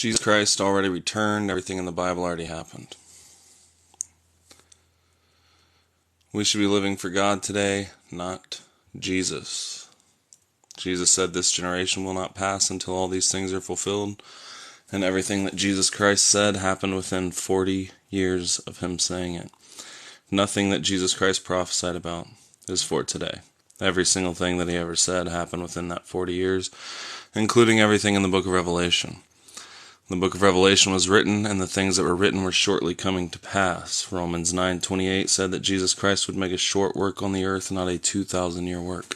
Jesus Christ already returned. Everything in the Bible already happened. We should be living for God today, not Jesus. Jesus said this generation will not pass until all these things are fulfilled. And everything that Jesus Christ said happened within 40 years of him saying it. Nothing that Jesus Christ prophesied about is for today. Every single thing that he ever said happened within that 40 years, including everything in the book of Revelation. The book of Revelation was written, and the things that were written were shortly coming to pass. Romans 9:28 said that Jesus Christ would make a short work on the earth, not a 2,000-year work.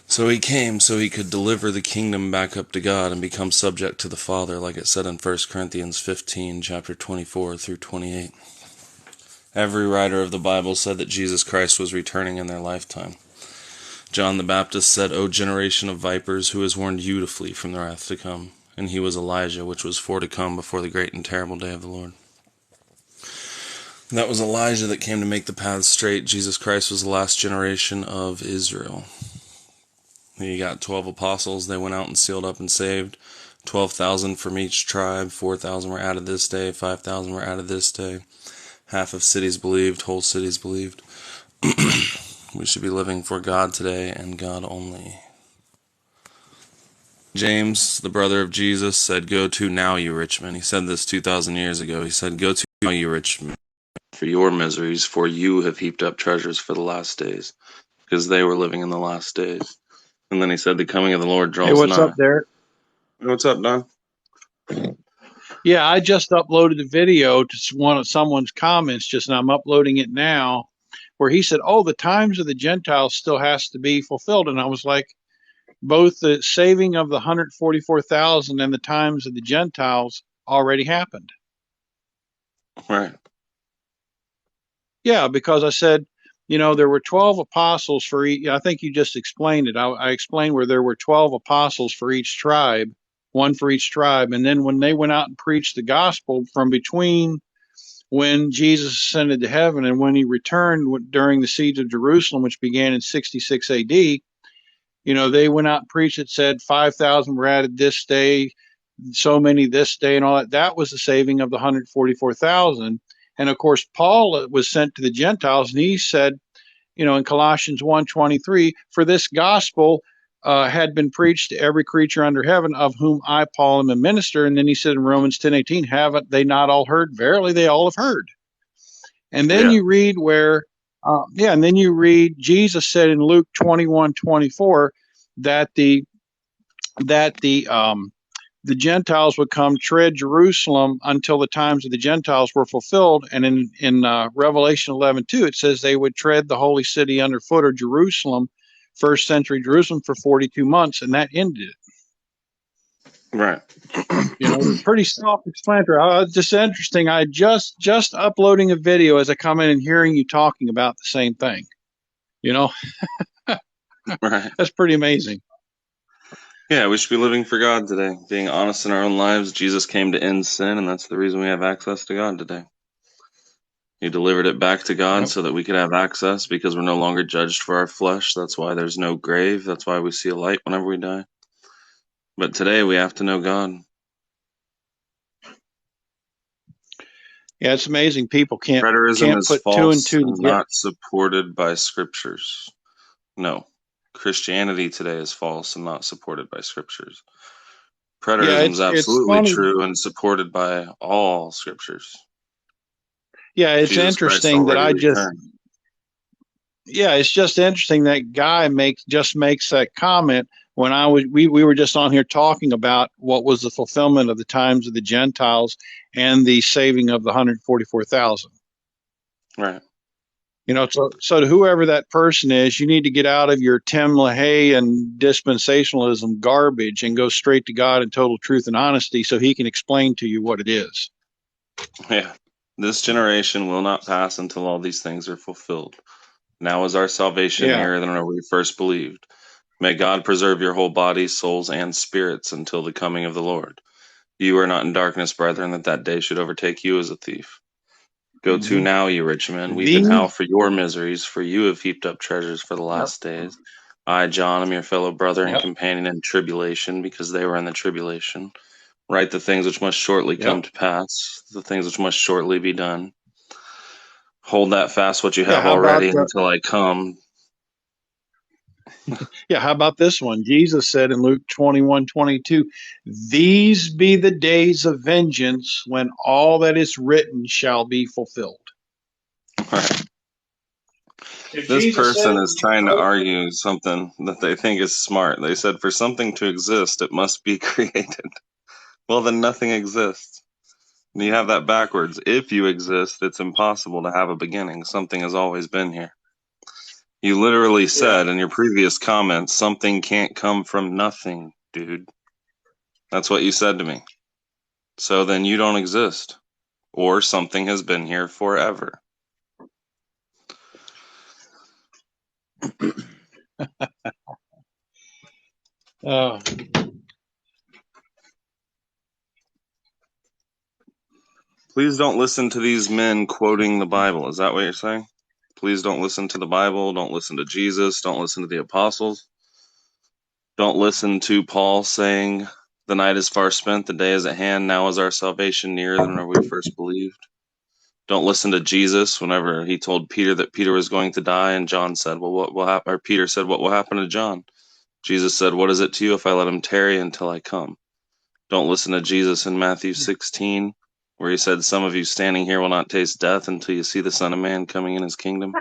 So he came so he could deliver the kingdom back up to God and become subject to the Father, like it said in 1 Corinthians 15, chapter 24 through 28. Every writer of the Bible said that Jesus Christ was returning in their lifetime. John the Baptist said, "O generation of vipers, who has warned you to flee from the wrath to come?" And he was Elijah, which was for to come before the great and terrible day of the Lord. That was Elijah that came to make the paths straight. Jesus Christ was the last generation of Israel. You got 12 apostles. They went out and sealed up and saved 12,000 from each tribe. 4,000 were added this day. 5,000 were added this day. Half of cities believed. Whole cities believed. We should be living for God today and God only. James, the brother of Jesus, said, "Go to now, you rich men." He said this 2,000 years ago. He said, "Go to now, you rich men, for your miseries, for you have heaped up treasures for the last days," because they were living in the last days. And then he said, "The coming of the Lord Hey, draws what's nigh." up, Derek? What's up, Don? Yeah, I just uploaded the video to one of someone's comments just now. I'm uploading it now, where he said, "Oh, the times of the Gentiles still has to be fulfilled." And I was like, both the saving of the 144,000 and the times of the Gentiles already happened. Right. Yeah, because I said, there were 12 apostles for each. I think you just explained it. I explained where there were 12 apostles for each tribe, one for each tribe. And then when they went out and preached the gospel from between when Jesus ascended to heaven and when he returned during the siege of Jerusalem, which began in 66 AD, they went out and preached. It said 5,000 were added this day, so many this day, and all that. That was the saving of the 144,000. And of course, Paul was sent to the Gentiles, and he said, in Colossians 1:23, "For this gospel had been preached to every creature under heaven, of whom I, Paul, am a minister." And then he said in Romans 10:18, "Haven't they not all heard? Verily, they all have heard." And then you read where, and then you read Jesus said in Luke 21:24 that the Gentiles would come tread Jerusalem until the times of the Gentiles were fulfilled. And in Revelation 11:2, it says they would tread the holy city underfoot, or Jerusalem, first century Jerusalem, for 42 months, and that ended it. Right. Pretty self-explanatory. Just interesting. I just uploading a video as I come in and hearing you talking about the same thing. Right. That's pretty amazing. Yeah, we should be living for God today, being honest in our own lives. Jesus came to end sin, and that's the reason we have access to God today. He delivered it back to God so that we could have access, because we're no longer judged for our flesh. That's why there's no grave. That's why we see a light whenever we die. But today we have to know God. Yeah, it's amazing. People can't Preterism put two and two and together. not supported by scriptures. No. Christianity today is false and not supported by scriptures. Preterism is absolutely true and supported by all scriptures. Yeah, it's interesting that it's just interesting that guy makes that comment when we were just on here talking about what was the fulfillment of the times of the Gentiles and the saving of the 144,000. Right. So to whoever that person is, you need to get out of your Tim LaHaye and dispensationalism garbage and go straight to God in total truth and honesty, so he can explain to you what it is. Yeah. This generation will not pass until all these things are fulfilled. Now is our salvation nearer than when we first believed. May God preserve your whole bodies, souls, and spirits until the coming of the Lord. You are not in darkness, brethren, that day should overtake you as a thief. Go to now, you rich men, weep and howl for your miseries, for you have heaped up treasures for the last days. I, John, am your fellow brother and companion in tribulation, because they were in the tribulation. Write the things which must shortly come Yep. to pass, the things which must shortly be done. Hold that fast what you Yeah. have already until I come. How about this one? Jesus said in Luke 21:22, "These be the days of vengeance when all that is written shall be fulfilled." Right. If This Jesus said person it, is trying to argue something that they think is smart. They said for something to exist, it must be created. Well, then nothing exists. And you have that backwards. If you exist, it's impossible to have a beginning. Something has always been here. You literally yeah. said in your previous comments, something can't come from nothing, dude. That's what you said to me. So then you don't exist. Or something has been here forever. Uh, Please don't listen to these men quoting the Bible. Is that what you're saying? Please don't listen to the Bible. Don't listen to Jesus. Don't listen to the apostles. Don't listen to Paul saying, the night is far spent, the day is at hand. Now is our salvation nearer than when we first believed. Don't listen to Jesus whenever he told Peter that Peter was going to die, and John said, well, what will happen? Or Peter said, what will happen to John? Jesus said, what is it to you if I let him tarry until I come? Don't listen to Jesus in Matthew 16, where he said, some of you standing here will not taste death until you see the Son of Man coming in his kingdom.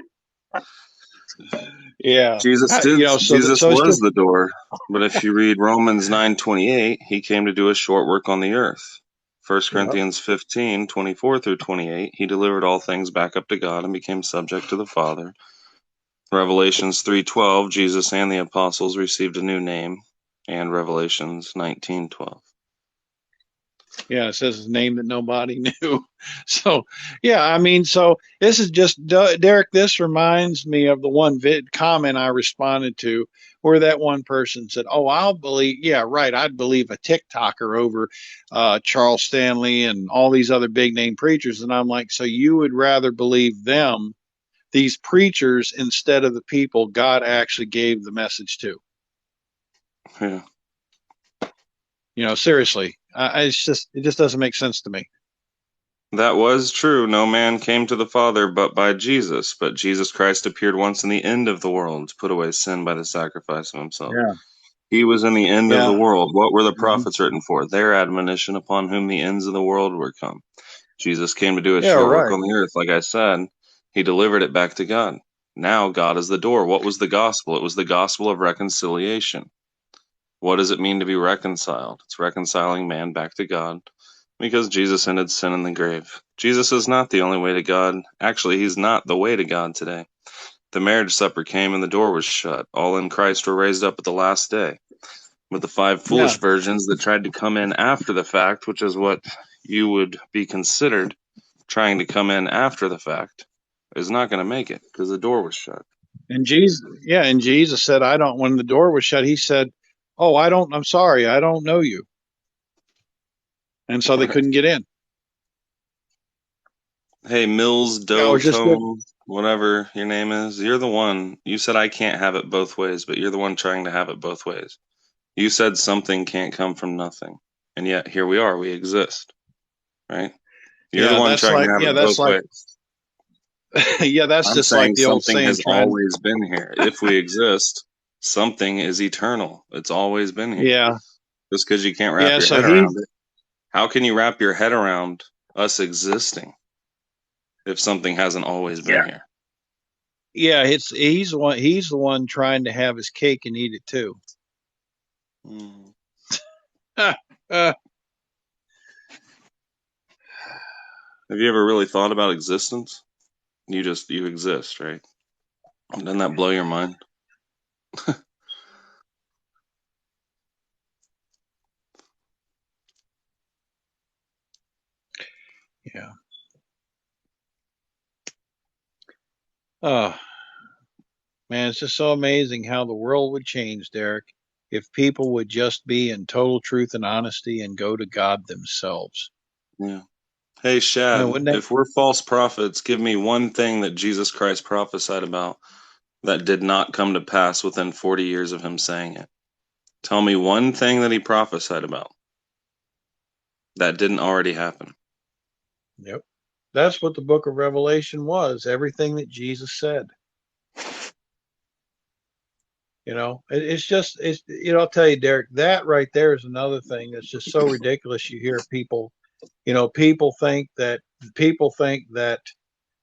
yeah. Jesus did. You know, Jesus so it's was just, the door. But if you read Romans 9:28, he came to do a short work on the earth. First yeah. Corinthians 15:24 through 28, he delivered all things back up to God and became subject to the Father. Revelations 3:12, Jesus and the apostles received a new name, and Revelations 19:12. Yeah, it says his name that nobody knew. So, yeah, I mean, so this is just Derek. This reminds me of the one comment I responded to, where that one person said, "Oh, I'll believe." Yeah, right. I'd believe a TikToker over Charles Stanley and all these other big name preachers. And I'm like, so you would rather believe them, these preachers, instead of the people God actually gave the message to? Yeah. You know, seriously, it just doesn't make sense to me. That was true. No man came to the Father but by Jesus. But Jesus Christ appeared once in the end of the world to put away sin by the sacrifice of himself. Yeah. He was in the end of the Yeah. world. What were the Mhm. prophets written for? Their admonition upon whom the ends of the world were come. Jesus came to do a Yeah. short work Right. on the earth. Like I said, he delivered it back to God. Now God is the door. What was the gospel? It was the gospel of reconciliation. What does it mean to be reconciled? It's reconciling man back to God because Jesus ended sin in the grave. Jesus is not the only way to God. Actually, he's not the way to God today. The marriage supper came and the door was shut. All in Christ were raised up at the last day. But the five Yeah. foolish virgins that tried to come in after the fact, which is what you would be considered trying to come in after the fact, is not going to make it because the door was shut. And Jesus said, I don't, when the door was shut, he said, "Oh, I'm sorry, I don't know you." And so they Right. couldn't get in. Hey, Mills, Yeah, I Doe, was just good. Tone, whatever your name is, you're the one. You said I can't have it both ways, but you're the one trying to have it both ways. You said something can't come from nothing. And yet here we are, we exist, right? You're the one trying to have it both That's like, ways. yeah, that's I'm just like saying the old something saying, has always been here. If we exist, something is eternal. It's always been here. yeah, Just because you can't wrap yeah. your So head around it. How can you wrap your head around us existing if something hasn't always been here? yeah, he's the one trying to have his cake and eat it too. Mm. Uh, Have you ever really thought about existence? You exist, right? Doesn't that blow your mind? yeah. Oh, man, it's just so amazing how the world would change, Derek, if people would just be in total truth and honesty and go to God themselves. Yeah. Hey, Man, Shad, wouldn't that? if we're false prophets, give me one thing that Jesus Christ prophesied about that did not come to pass within 40 years of him saying it. Tell me one thing that he prophesied about. That didn't already happen. Yep. That's what the book of Revelation was. Everything that Jesus said. It's just, I'll tell you, Derek, that right there is another thing that's just so ridiculous. You hear people, people think that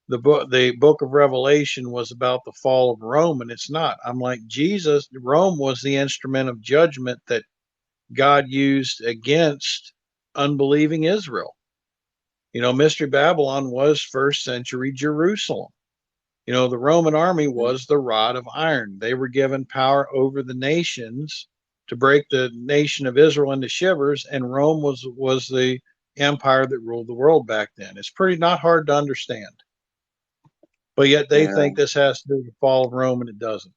the book of Revelation was about the fall of Rome, and it's not. I'm like, Rome was the instrument of judgment that God used against unbelieving Israel. Mystery Babylon was first century Jerusalem. The Roman army was the rod of iron. They were given power over the nations to break the nation of Israel into shivers, and Rome was the empire that ruled the world back then. It's pretty not hard to understand. But yet they Yeah. think this has to do with the fall of Rome, and it doesn't.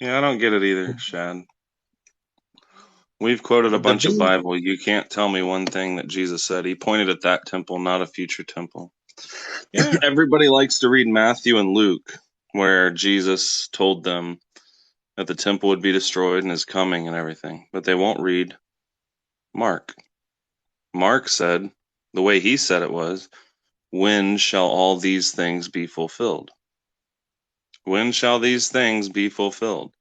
Yeah, I don't get it either, Shad. We've quoted a The bunch of beast, Bible. You can't tell me one thing that Jesus said. He pointed at that temple, not a future temple. yeah, Everybody likes to read Matthew and Luke, where Jesus told them that the temple would be destroyed and is coming and everything, but they won't read Mark. Mark said, the way he said it was, when shall all these things be fulfilled? When shall these things be fulfilled?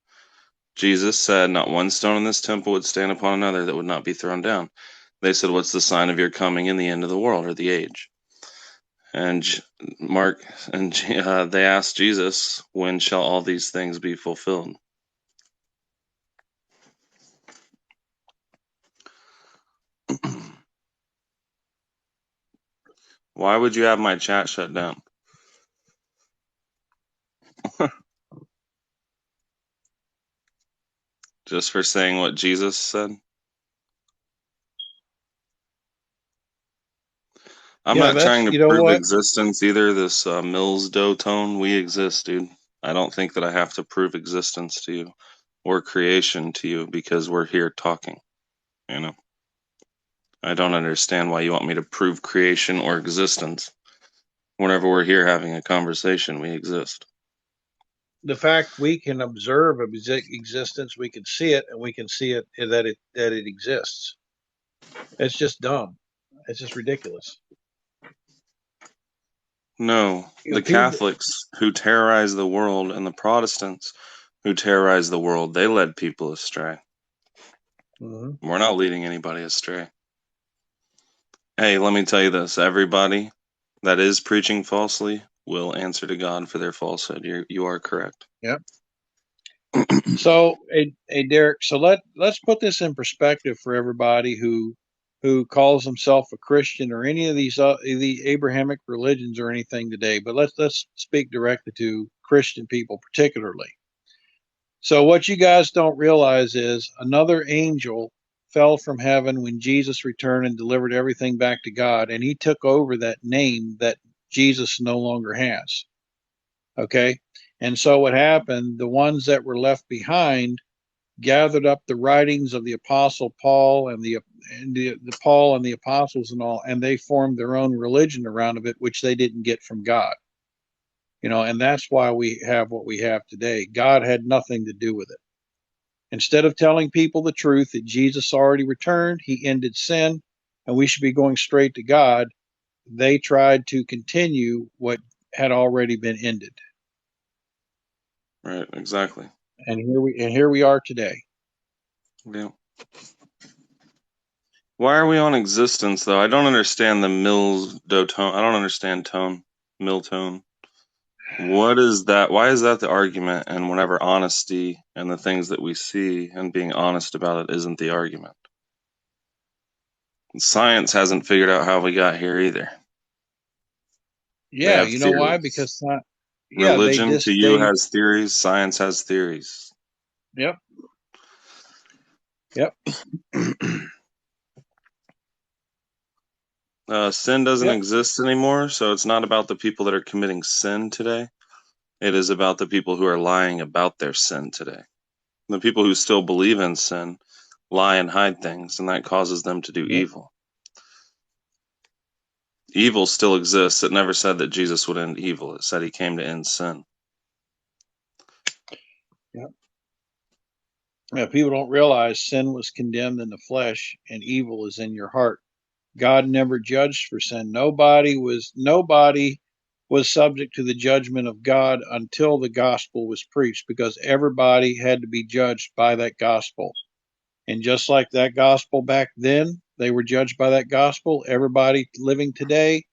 Jesus said, not one stone in this temple would stand upon another that would not be thrown down. They said, what's the sign of your coming in the end of the world or the age? And Mark and they asked Jesus, when shall all these things be fulfilled? Why would you have my chat shut down? Just for saying what Jesus said? I'm yeah. not That's trying to you know prove what existence either. This Mills Doe tone, we exist, dude. I don't think that I have to prove existence to you or creation to you because we're here talking. You know, I don't understand why you want me to prove creation or existence. Whenever we're here having a conversation, we exist. the fact we can observe existence, we can see it, and we can see it that it exists. It's just dumb. It's just ridiculous. No, the People. Catholics who terrorize the world and the Protestants who terrorize the world, they led people astray. Mhm. We're not leading anybody astray. Hey, let me tell you this. Everybody that is preaching falsely will answer to God for their falsehood. You are correct. Yeah. So, hey, Derek. So let's put this in perspective for everybody who calls himself a Christian or any of the Abrahamic religions or anything today. But let's speak directly to Christian people particularly. So what you guys don't realize is another angel fell from heaven when Jesus returned and delivered everything back to God, and he took over that name that Jesus no longer has. Okay? And so what happened, the ones that were left behind gathered up the writings of the apostle Paul and the Paul and the apostles and all, and they formed their own religion around of it, which they didn't get from God. And that's why we have what we have today. God had nothing to do with it. Instead of telling people the truth that Jesus already returned, he ended sin, and we should be going straight to God, they tried to continue what had already been ended. Right, exactly. And here we are today. Yeah. Why are we on existence though? I don't understand the Mills do tone. I don't understand tone. Mill tone. What is that? Why is that the argument? And whenever honesty and the things that we see and being honest about it isn't the argument. Science hasn't figured out how we got here either. They Yeah, have you know why? theories. Because yeah, they Religion to just you they has theories. Science has theories. yep, yep, Sin doesn't yep. exist anymore, so it's not about the people that are committing sin today. It is about the people who are lying about their sin today. The people who still believe in sin lie and hide things, and that causes them to do Yep. evil. Evil still exists. It never said that Jesus would end evil. It said he came to end sin. Yep. Yeah, people don't realize sin was condemned in the flesh and evil is in your heart. God never judged for sin. Nobody was subject to the judgment of God until the gospel was preached, because everybody had to be judged by that gospel. And just like that gospel back then, they were judged by that gospel. Everybody living today,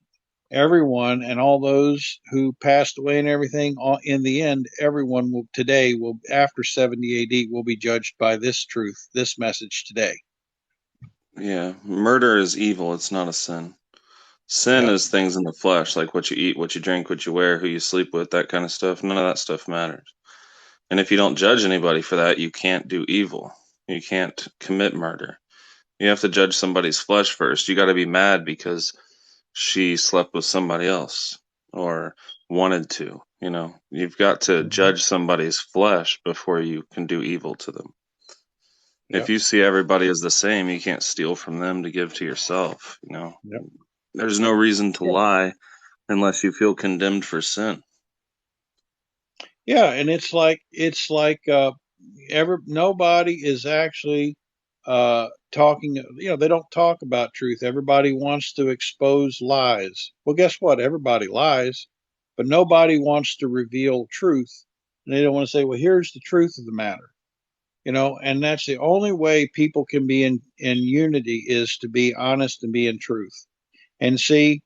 everyone, and all those who passed away and everything, in the end, everyone will today will after 70 AD will be judged by this truth, this message today. Yeah, murder is evil. It's not a sin. Sin Yep. is things in the flesh, like what you eat, what you drink, what you wear, who you sleep with, that kind of stuff. None of that stuff matters. And if you don't judge anybody for that, you can't do evil. You can't commit murder. You have to judge somebody's flesh first. You got to be mad because she slept with somebody else or wanted to. You've got to judge somebody's flesh before you can do evil to them. If Yep. you see everybody as the same, you can't steal from them to give to yourself. Yep. There's no reason to lie unless you feel condemned for sin. Yeah, and it's like nobody is actually talking. They don't talk about truth. Everybody wants to expose lies. Well, guess what? Everybody lies, but nobody wants to reveal truth. And they don't want to say, "Well, here's the truth of the matter." And that's the only way people can be in unity, is to be honest and be in truth. And see,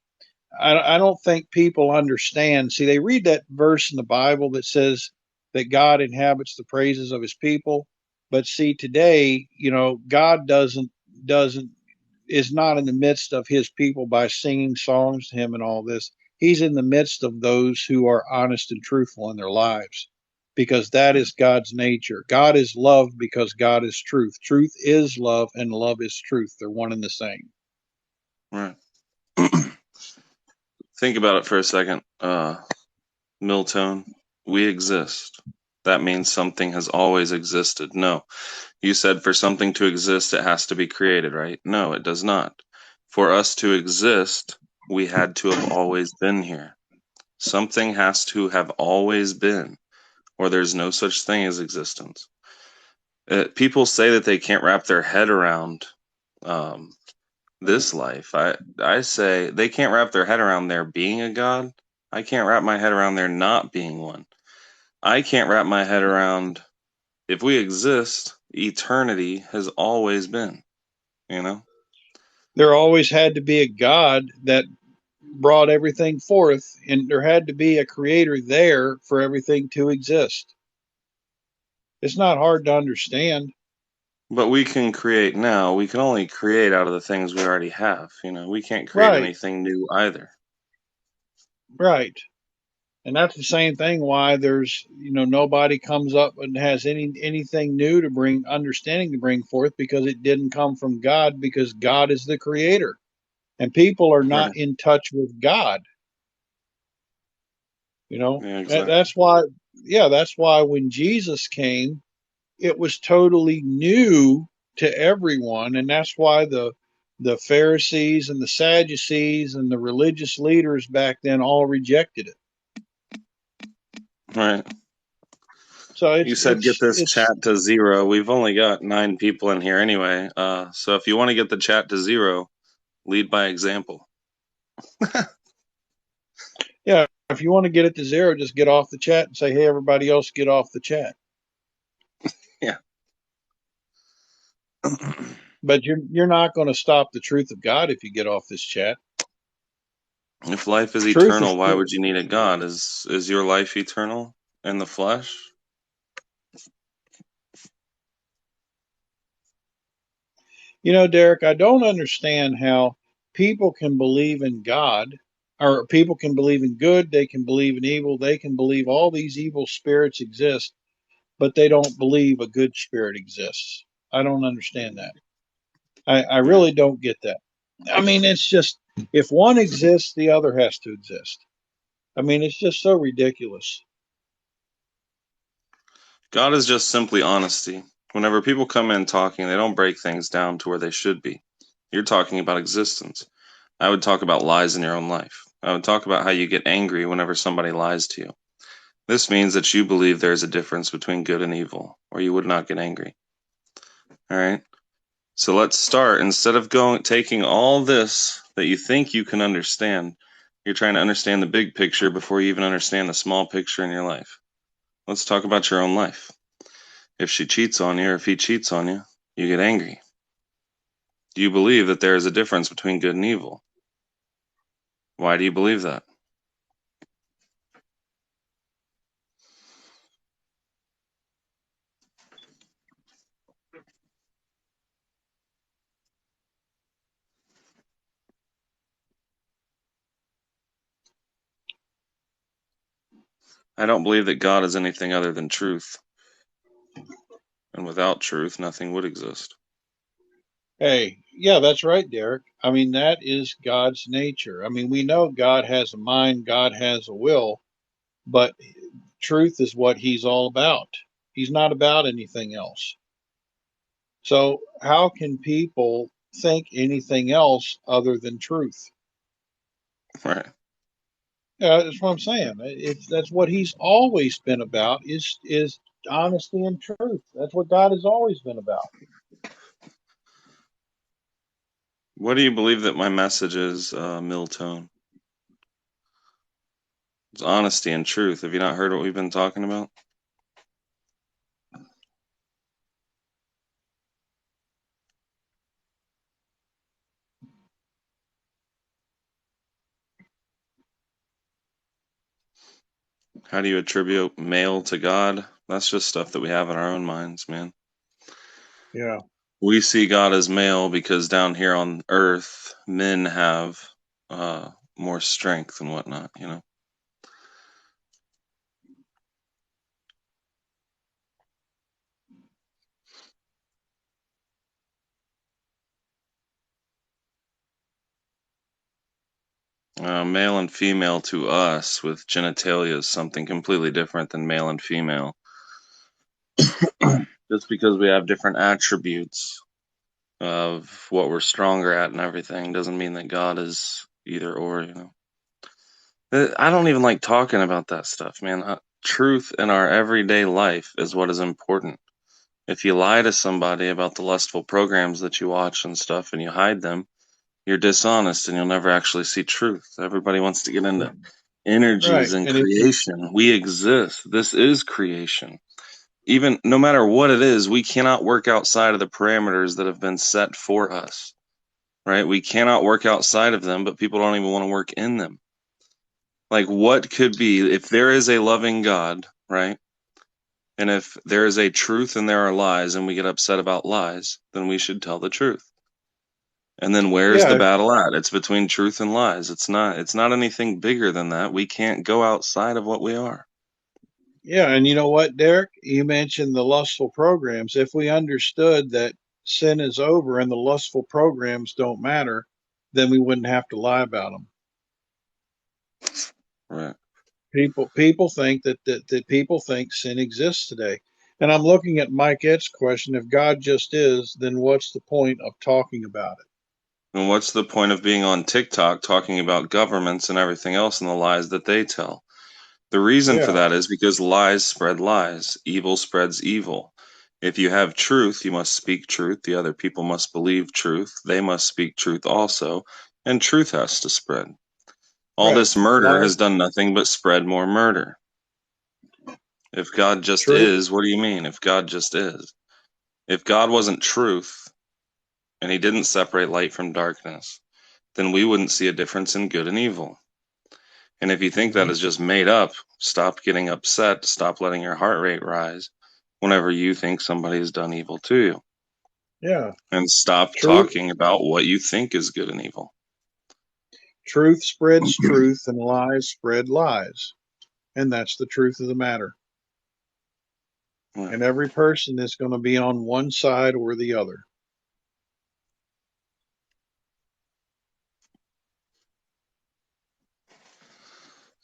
I don't think people understand. See, they read that verse in the Bible that says that God inhabits the praises of his people. But see, today, God doesn't is not in the midst of his people by singing songs to him and all this. He's in the midst of those who are honest and truthful in their lives, because that is God's nature. God is love because God is truth. Truth is love and love is truth. They're one and the same. Right. Think about it for a second. Miltone, we exist. That means something has always existed. No. You said for something to exist, it has to be created, right? No, it does not. For us to exist, we had to have always been here. Something has to have always been, or there's no such thing as existence. People say that they can't wrap their head around this life. I say they can't wrap their head around there being a God. I can't wrap my head around there not being one. I can't wrap my head around, if we exist, eternity has always been, you know? There always had to be a God that brought everything forth, and there had to be a creator there for everything to exist. It's not hard to understand. But we can create now. We can only create out of the things we already have. We can't create Right, anything new either. right. And that's the same thing why there's, nobody comes up and has anything new to bring understanding to bring forth, because it didn't come from God, because God is the creator. And people are Right. not in touch with God. Yeah, exactly. That's why, yeah, that's why when Jesus came, it was totally new to everyone, and that's why the Pharisees and the Sadducees and the religious leaders back then all rejected it. Right. So You said get this chat to 0. We've only got 9 people in here anyway. So if you want to get the chat to 0, lead by example. Yeah, if you want to get it to 0, just get off the chat and say, "Hey, everybody else, get off the chat." Yeah. But you're not going to stop the truth of God if you get off this chat. If life is Truth is eternal, why true. would you need a God? Is your life eternal in the flesh? Derek, I don't understand how people can believe in God, or people can believe in good, they can believe in evil, they can believe all these evil spirits exist, but they don't believe a good spirit exists. I don't understand that. I Yeah. really don't get that. I mean, it's just, if one exists, the other has to exist. I mean, it's just so ridiculous. God is just simply honesty. Whenever people come in talking, they don't break things down to where they should be. You're talking about existence. I would talk about lies in your own life. I would talk about how you get angry whenever somebody lies to you. This means that you believe there is a difference between good and evil, or you would not get angry. All right? So let's start. Instead of taking all this that you think you can understand, you're trying to understand the big picture before you even understand the small picture in your life. Let's talk about your own life. If she cheats on you or if he cheats on you, you get angry. Do you believe that there is a difference between good and evil? Why do you believe that? I don't believe that God is anything other than truth. And without truth, nothing would exist. Hey, yeah, that's right, Derek. I mean, that is God's nature. I mean, we know God has a mind, God has a will, but truth is what he's all about. He's not about anything else. So, how can people think anything else other than truth? Right. Yeah, that's what I'm saying. That's what he's always been about is honesty and truth. That's what God has always been about. What do you believe that my message is, Miltone? It's honesty and truth. Have you not heard what we've been talking about? How do you attribute male to God? That's just stuff that we have in our own minds, man. Yeah. We see God as male because down here on earth, men have more strength and whatnot, you know? Male and female to us with genitalia is something completely different than male and female. Just because we have different attributes of what we're stronger at and everything doesn't mean that God is either or, you know. I don't even like talking about that stuff, man. Truth in our everyday life is what is important. If you lie to somebody about the lustful programs that you watch and stuff and you hide them, you're dishonest and you'll never actually see truth. Everybody wants to get into energies Right. and And if you creation. We exist. This is creation. Even no matter what it is, we cannot work outside of the parameters that have been set for us, right? We cannot work outside of them, but people don't even want to work in them. Like, what could be, if there is a loving God, right? And if there is a truth and there are lies and we get upset about lies, then we should tell the truth. And then where's the yeah, battle at? It's between truth and lies. It's not anything bigger than that. We can't go outside of what we are. yeah, and you know what, Derek? You mentioned the lustful programs. If we understood that sin is over and the lustful programs don't matter, then we wouldn't have to lie about them. Right. People think that people think sin exists today. And I'm looking at Mike Ett's question. If God just is, then what's the point of talking about it? And what's the point of being on TikTok talking about governments and everything else and the lies that they tell? The reason for Yeah, that is because lies spread lies, evil spreads evil. If you have truth, you must speak truth. The other people must believe truth. They must speak truth also, and truth has to spread. All right. this murder Lie, has done nothing but spread more murder. If God just truth. is, what do you mean? If God just is? If God wasn't truth and he didn't separate light from darkness, then we wouldn't see a difference in good and evil. And if you think that Hmm. is just made up, stop getting upset, stop letting your heart rate rise whenever you think somebody has done evil to you. Yeah, And stop truth. talking about what you think is good and evil. Truth spreads truth, and lies spread lies, and that's the truth of the matter. Yeah. And every person is going to be on one side or the other.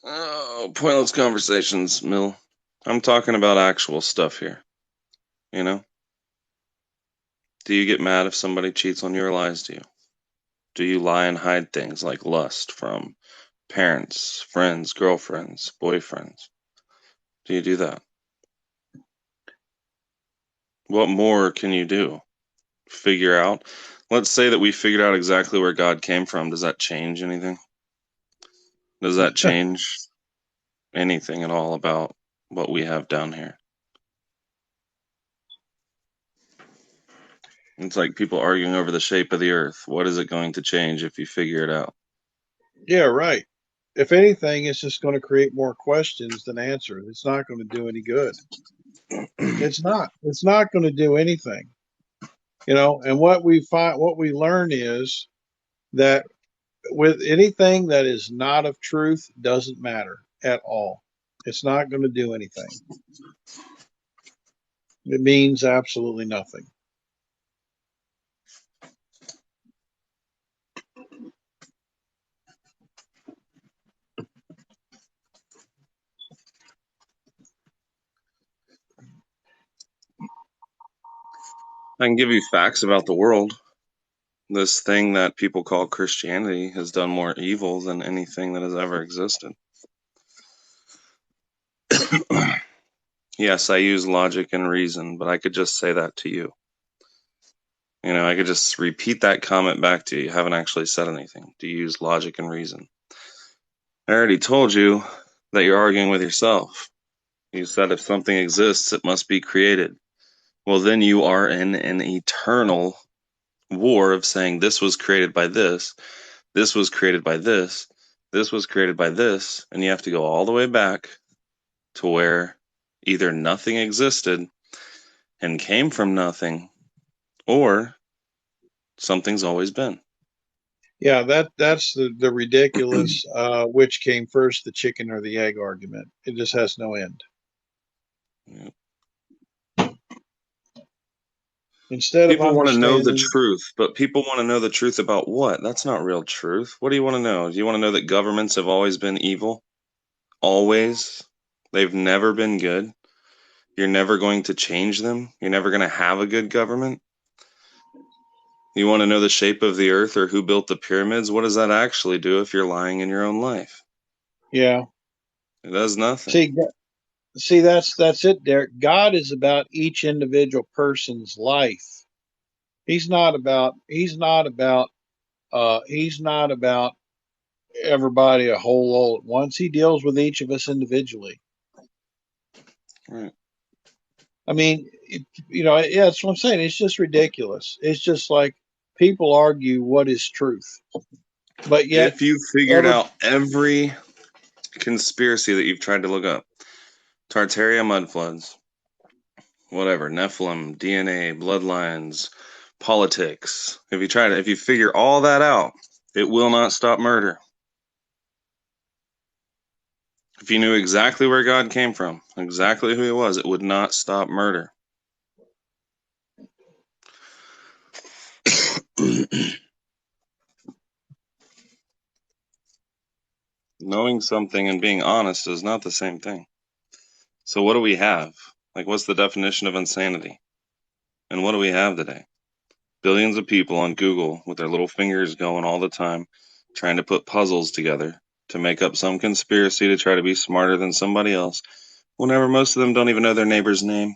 Oh, pointless conversations, Mill. I'm talking about actual stuff here. You know? Do you get mad if somebody cheats on you or lies to you? Do you lie and hide things like lust from parents, friends, girlfriends, boyfriends? Do you do that? What more can you do? figure out. Let's say that we figured out exactly where God came from. Does that change anything? Does that change anything at all about what we have down here? It's like people arguing over the shape of the earth. What is it going to change if you figure it out? Yeah, right. If anything, it's just going to create more questions than answers. It's not going to do any good. It's not. It's not going to do anything. And what we learn is that with anything that is not of truth doesn't matter at all. It's not going to do anything. It means absolutely nothing. I can give you facts about the world. This thing that people call Christianity has done more evil than anything that has ever existed. Yes, I use logic and reason, but I could just say that to you. I could just repeat that comment back to you. You haven't actually said anything. Do you use logic and reason? I already told you that you're arguing with yourself. You said if something exists, it must be created. Well, then you are in an eternal war of saying this was created by this was created by this was created by this, and you have to go all the way back to where either nothing existed and came from nothing, or something's always been. Yeah, that's the ridiculous which came first, the chicken or the egg argument. It just has no end. Yeah. Instead People of want to know the understanding, truth, but people want to know the truth about what? That's not real truth. What do you want to know? Do you want to know that governments have always been evil? Always? They've never been good? You're never going to change them? You're never going to have a good government? You want to know the shape of the earth or who built the pyramids? What does that actually do if you're lying in your own life? yeah. It does nothing. See, that's it, Derek. God is about each individual person's life. He's not about everybody a whole all at once. He deals with each of us individually. Right. I mean, yeah, that's what I'm saying. It's just ridiculous. It's just like people argue what is truth, but yet If you figured every out every conspiracy that you've tried to look up, Tartaria mud floods, whatever, Nephilim, DNA, bloodlines, politics, if you figure all that out, it will not stop murder. If you knew exactly where God came from, exactly who he was, it would not stop murder. Knowing something and being honest is not the same thing. So what do we have? Like, what's the definition of insanity? And what do we have today? Billions of people on Google with their little fingers going all the time, trying to put puzzles together to make up some conspiracy to try to be smarter than somebody else, whenever most of them don't even know their neighbor's name.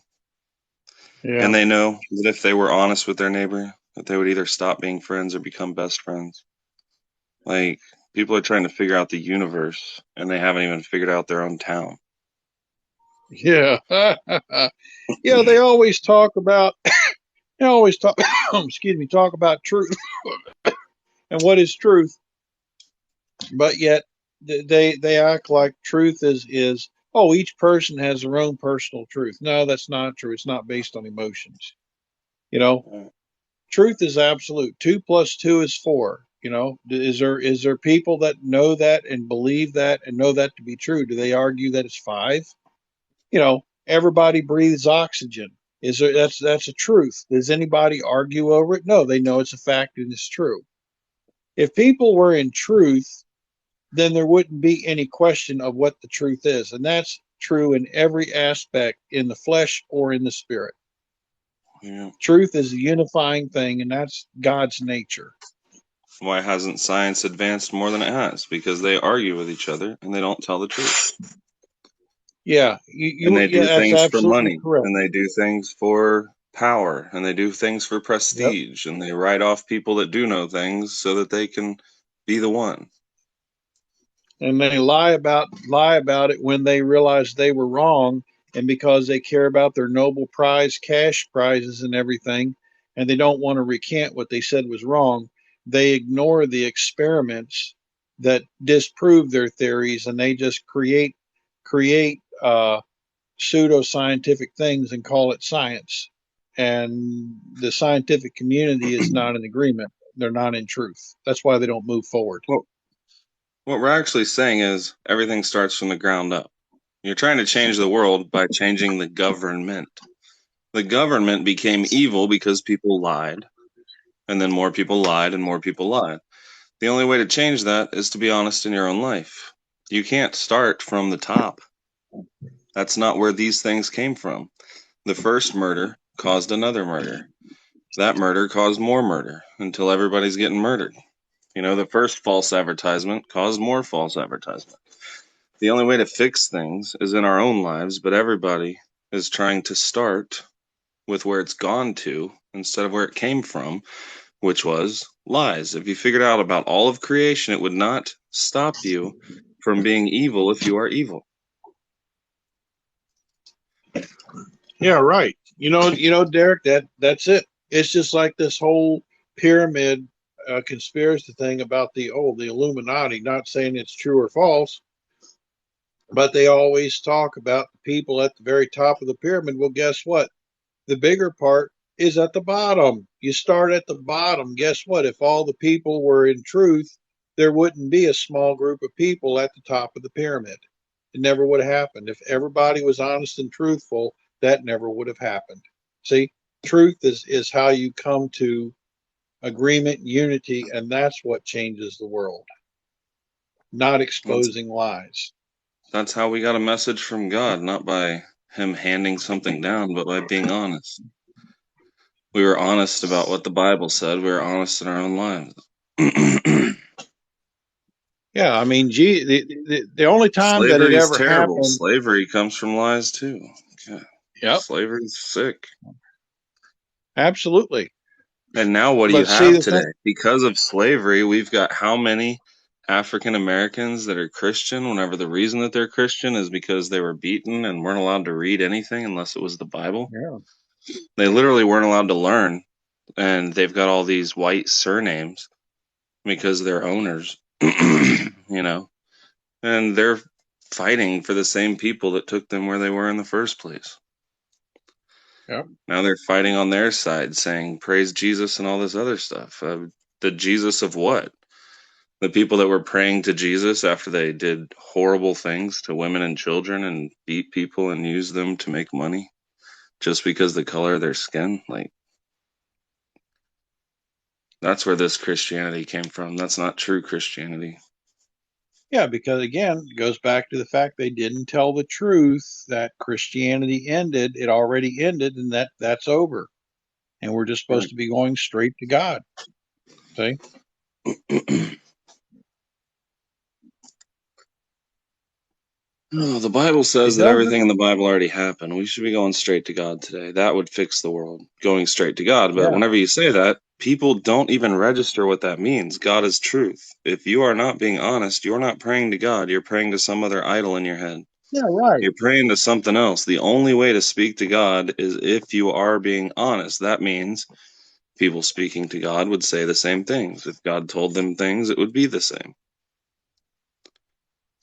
yeah. And they know that if they were honest with their neighbor, that they would either stop being friends or become best friends. Like, people are trying to figure out the universe, and they haven't even figured out their own town. Yeah. Yeah, they always talk about excuse me, talk about truth and what is truth, but yet they act like truth is oh, each person has their own personal truth. No, that's not true. It's not based on emotions. You know, truth is absolute. 2 plus 2 is 4. Is there people that know that and believe that and know that to be true? Do they argue that it's 5? Everybody breathes oxygen. Is there that's a truth? Does anybody argue over it? No, they know it's a fact and it's true. If people were in truth, then there wouldn't be any question of what the truth is. And that's true in every aspect, in the flesh or in the spirit. Yeah. Truth is a unifying thing, and that's God's nature. Why hasn't science advanced more than it has? Because they argue with each other and they don't tell the truth. Yeah, And they do that's things for absolutely money, correct. and they do things for power, and they do things for Yep. prestige, and they write off people that do know things so that they can be the one. And they lie about it when they realize they were wrong, and because they care about their Nobel Prize cash prizes and everything, and they don't want to recant what they said was wrong, they ignore the experiments that disprove their theories, and they just create pseudoscientific things and call it science. And the scientific community is not in agreement. They're not in truth. That's why they don't move forward. Well, what we're actually saying is everything starts from the ground up. You're trying to change the world by changing the government. The government became evil because people lied, and then more people lied, and more people lied. The only way to change that is to be honest in your own life. You can't start from the top. That's not where these things came from. The first murder caused another murder. That murder caused more murder until everybody's getting murdered. The first false advertisement caused more false advertisement. The only way to fix things is in our own lives, but everybody is trying to start with where it's gone to instead of where it came from, which was lies. If you figured out about all of creation, it would not stop you from being evil if you are evil. Yeah, right. Derek, that's it. It's just like this whole pyramid conspiracy thing about the Illuminati. Not saying it's true or false, but they always talk about the people at the very top of the pyramid. Well, guess what? The bigger part is at the bottom. You start at the bottom. Guess what? If all the people were in truth, there wouldn't be a small group of people at the top of the pyramid. It never would have happened. If everybody was honest and truthful, that never would have happened. See, truth is how you come to agreement, unity, and that's what changes the world, not That's, exposing lies. that's how we got a message from God, not by Him handing something down, but by being honest. We were honest about what the Bible said. We were honest in our own lives. Yeah, I mean, gee, the only time that it Slavery is ever terrible. happened. Slavery comes from lies too. God, Yep, slavery's sick. absolutely. And now what do you But see, have the thing, today? Because of slavery, we've got how many African Americans that are Christian whenever the reason that they're Christian is because they were beaten and weren't allowed to read anything unless it was the Bible? yeah, They literally weren't allowed to learn, and they've got all these white surnames because they're owners, and they're fighting for the same people that took them where they were in the first place. yep. Now they're fighting on their side, saying, praise Jesus and all this other stuff. The Jesus of what? The people that were praying to Jesus after they did horrible things to women and children and beat people and used them to make money just because the color of their skin. Like, that's where this Christianity came from. That's not true Christianity. Yeah, because again, it goes back to the fact they didn't tell the truth that Christianity ended. It already ended, and that's over. And we're just supposed Right. to be going straight to God. See? Oh, the Bible says It that doesn't. everything in the Bible already happened. We should be going straight to God today. That would fix the world, going straight to God. But Yeah. whenever you say that, people don't even register what that means. God is truth. If you are not being honest, you're not praying to God. You're praying to some other idol in your head. Yeah, right. You're praying to something else. The only way to speak to God is if you are being honest. That means people speaking to God would say the same things. If God told them things, it would be the same.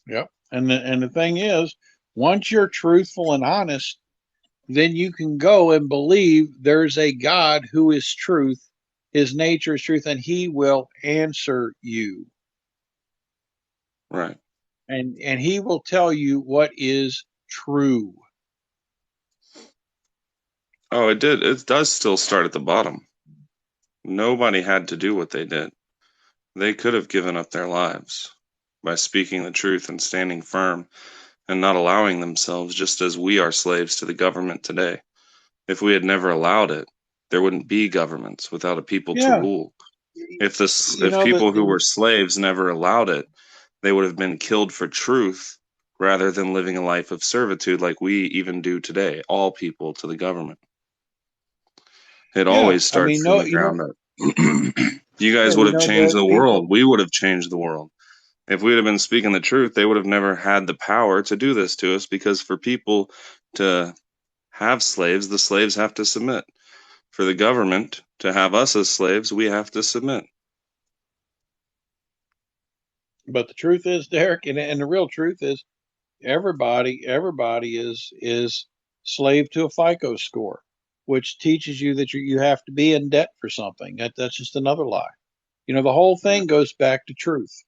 Yep. And the thing is, once you're truthful and honest, then you can go and believe there's a God who is truth. His nature is truth, and he will answer you. Right. And he will tell you what is true. Oh, it did. It does still start at the bottom. Nobody had to do what they did. They could have given up their lives by speaking the truth and standing firm and not allowing themselves, just as we are slaves to the government today. If we had never allowed it, there wouldn't be governments without a people to Yeah. rule. You If know that people who were slaves never allowed it, they would have been killed for truth rather than living a life of servitude like we even do today, all people to the government. It Yeah, always I starts mean, from no, the ground up. You yeah, guys would have changed Derek, the people. world. We would have changed the world. If we would have been speaking the truth, they would have never had the power to do this to us, because for people to have slaves, the slaves have to submit. For the government to have us as slaves, we have to submit. But the truth is, Derek, and the real truth is, everybody is slave to a FICO score, which teaches you that you have to be in debt for something. That's just another lie. The whole thing goes back to truth.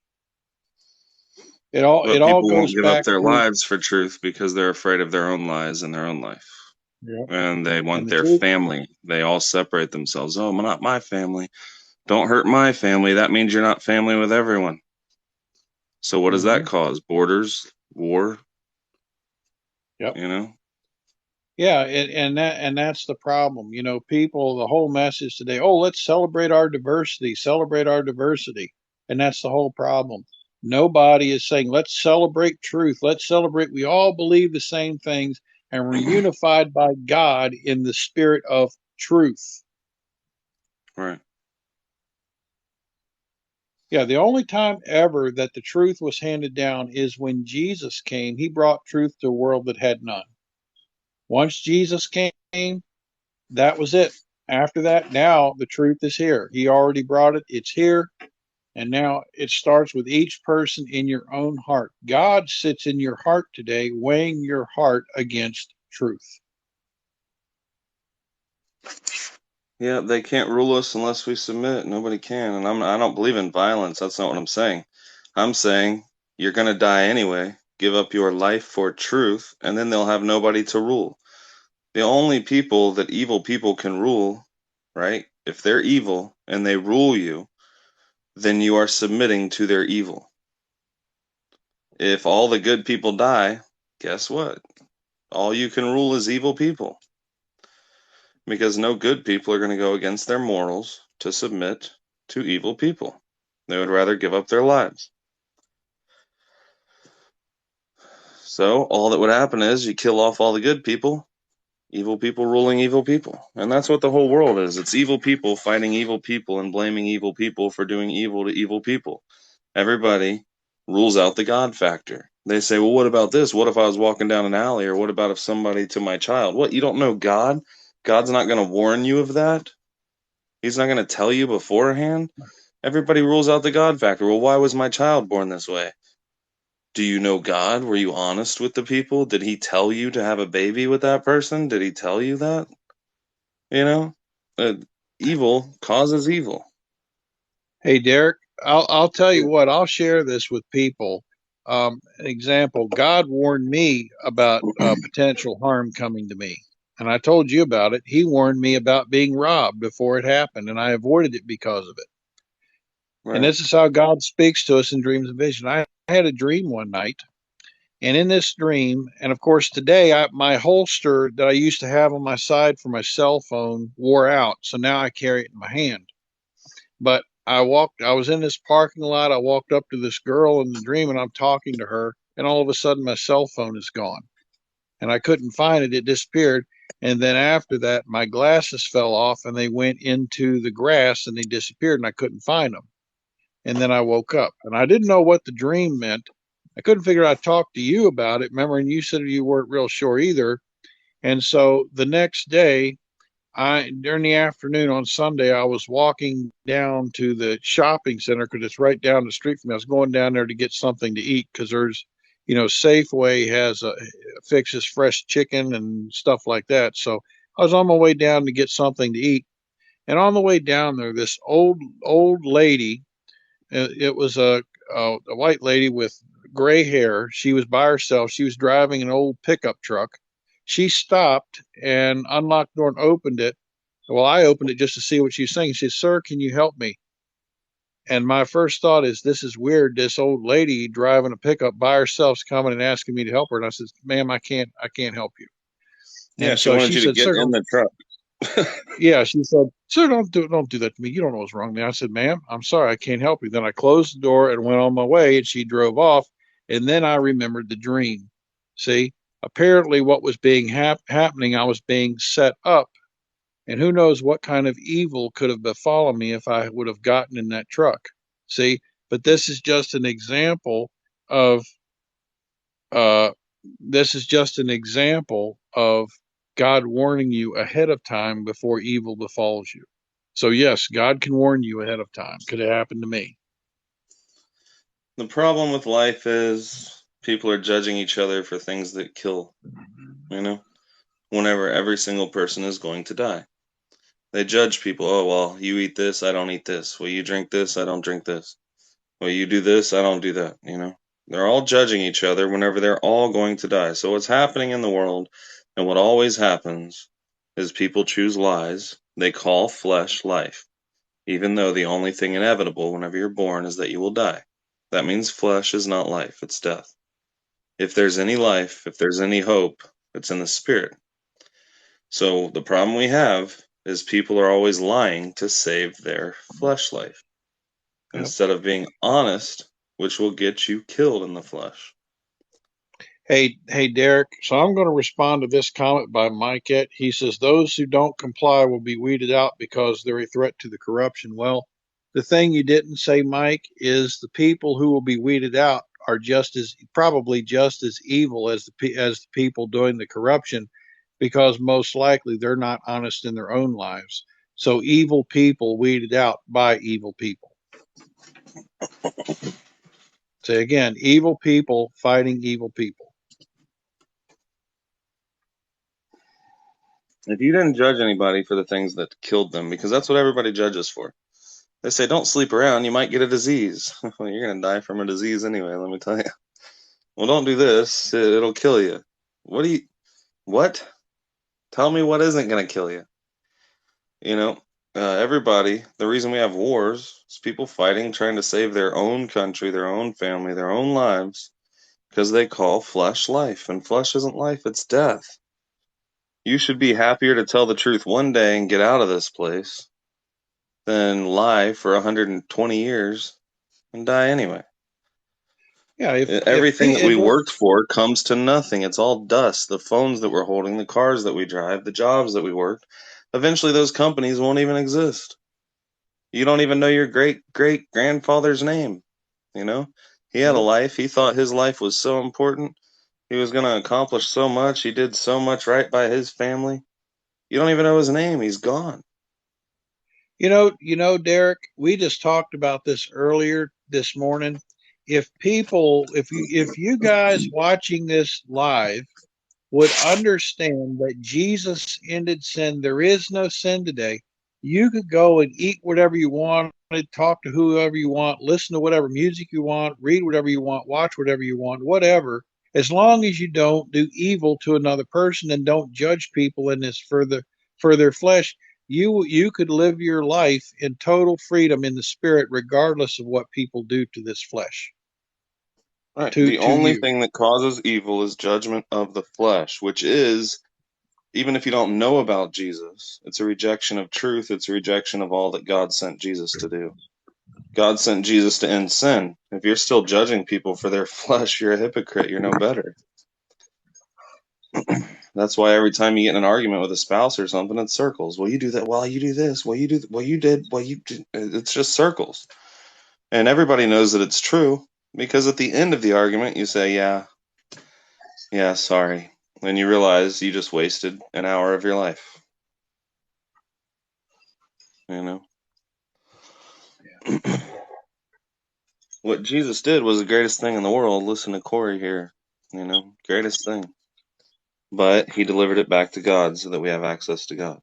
It But all people won't goes give up back their to. lives for truth because they're afraid of their own lies in their own life. Yeah. And they And want the their truth. family. They all separate themselves. Oh, not my family. Don't hurt my family. That means you're not family with everyone. So what does that Hmm. cause? Borders, war, Yep. you know? Yeah, and that's the problem. People, the whole message today, oh, let's celebrate our diversity. And that's the whole problem. Nobody is saying, let's celebrate truth. Let's celebrate. We all believe the same things and we're unified by God in the spirit of truth. Right. Yeah, the only time ever that the truth was handed down is when Jesus came. He brought truth to a world that had none. Once Jesus came, that was it. After that, now the truth is here. He already brought it. It's here. And now it starts with each person in your own heart. God sits in your heart today, weighing your heart against truth. Yeah, they can't rule us unless we submit. Nobody can. And I don't believe in violence. That's not what I'm saying. I'm saying you're going to die anyway. Give up your life for truth, and then they'll have nobody to rule. The only people that evil people can rule, right? If they're evil and they rule you, then you are submitting to their evil. If all the good people die, guess what? All you can rule is evil people, because no good people are going to go against their morals to submit to evil people. They would rather give up their lives. So all that would happen is you kill off all the good people, evil people ruling evil people. And that's what the whole world is. It's evil people fighting evil people and blaming evil people for doing evil to evil people. Everybody rules out the God factor. They say, well, what about this? What if I was walking down an alley? Or what about if somebody to my child? What, you don't know God? God's not going to warn you of that? He's not going to tell you beforehand? Everybody rules out the God factor. Well, why was my child born this way? Do you know God? Were you honest with the people? Did he tell you to have a baby with that person? Did he tell you that? You know, uh, evil causes evil. Hey, Derek, I'll tell you what, I'll share this with people. An example, God warned me about potential harm coming to me. And I told you about it. He warned me about being robbed before it happened, and I avoided it because of it. And Right. this is how God speaks to us in dreams and vision. I had a dream one night, and in this dream, and of course today, my holster that I used to have on my side for my cell phone wore out, so now I carry it in my hand. But I was in this parking lot. I walked up to this girl in the dream and I'm talking to her. And all of a sudden, my cell phone is gone and I couldn't find it. It disappeared. And then after that, my glasses fell off and they went into the grass and they disappeared and I couldn't find them. And then I woke up and I didn't know what the dream meant. I couldn't figure out. I talked to you about it. Remember, and you said you weren't real sure either. And so the next day, during the afternoon on Sunday, I was walking down to the shopping center because it's right down the street from me. I was going down there to get something to eat because Safeway fixes fresh chicken and stuff like that. So I was on my way down to get something to eat, and on the way down there, this old lady. It was a white lady with gray hair. She was by herself. She was driving an old pickup truck. She stopped and unlocked the door and opened it. Well, I opened it just to see what she was saying. She said, "Sir, can you help me?" And my first thought is, this is weird. This old lady driving a pickup by herself is coming and asking me to help her. And I said, "Ma'am, I can't help you." Yeah, And she so wanted she you to said, get "Sir, in don't." the truck. Yeah, she said, "Sir, don't do that to me. You don't know what's wrong with me." I said, "Ma'am, I'm sorry, I can't help you." Then I closed the door and went on my way, and she drove off. And then I remembered the dream. See, apparently, what was being happening, I was being set up And who knows what kind of evil could have befallen me if I would have gotten in that truck. See, but this is just an example of uh, God warning you ahead of time before evil befalls you. So yes, God can warn you ahead of time. Could have happened to me. The problem with life is people are judging each other for things that kill, you know, whenever every single person is going to die. They judge people. Oh, well, you eat this, I don't eat this. Well, you drink this, I don't drink this. Well, you do this, I don't do that, you know. They're all judging each other whenever they're all going to die. So what's happening in the world, and what always happens, is people choose lies. They call flesh life, even though the only thing inevitable whenever you're born is that you will die. That means flesh is not life, it's death. If there's any life, if there's any hope, it's in the spirit. So the problem we have is people are always lying to save their flesh life Yep. instead of being honest, which will get you killed in the flesh. Hey, Derek. So I'm going to respond to this comment by Mike. He says those who don't comply will be weeded out because they're a threat to the corruption. Well, the thing you didn't say, Mike, is the people who will be weeded out are probably just as evil as the people doing the corruption, because most likely they're not honest in their own lives. So evil people weeded out by evil people. Say again, evil people fighting evil people. If you didn't judge anybody for the things that killed them, because that's what everybody judges for. They say, don't sleep around, you might get a disease. Well, you're going to die from a disease anyway, let me tell you. Well, don't do this, it'll kill you. What? Tell me what isn't going to kill you. You know, everybody, the reason we have wars is people fighting, trying to save their own country, their own family, their own lives, because they call flesh life, and flesh isn't life, it's death. You should be happier to tell the truth one day and get out of this place than lie for 120 years and die anyway. Yeah, Everything that we worked for comes to nothing. It's all dust. The phones that we're holding, the cars that we drive, the jobs that we worked, eventually those companies won't even exist. You don't even know your great grandfather's name. You know, he had a life. He thought his life was so important. He was going to accomplish so much. He did so much right by his family. You don't even know his name. He's gone. Derek, we just talked about this earlier this morning. If you guys watching this live would understand that Jesus ended sin, there is no sin today. You could go and eat whatever you want, talk to whoever you want, listen to whatever music you want, read whatever you want, watch whatever you want, whatever, as long as you don't do evil to another person and don't judge people in this for their flesh. You could live your life in total freedom in the spirit, regardless of what people do to this flesh. Right. The only thing that causes evil is judgment of the flesh, which is, even if you don't know about Jesus, it's a rejection of truth. It's a rejection of all that God sent Jesus to do. God sent Jesus to end sin. If you're still judging people for their flesh, you're a hypocrite. You're no better. That's why every time you get in an argument with a spouse or something, it's circles. Well, you do that. Well, you do this. Well, you do. Well, you did. Well, you did. It's just circles. And everybody knows that it's true because at the end of the argument, you say, yeah, sorry. And you realize you just wasted an hour of your life. You know? Yeah. What Jesus did was the greatest thing in the world. Listen to Corey here. You know, greatest thing. But he delivered it back to God so that we have access to God.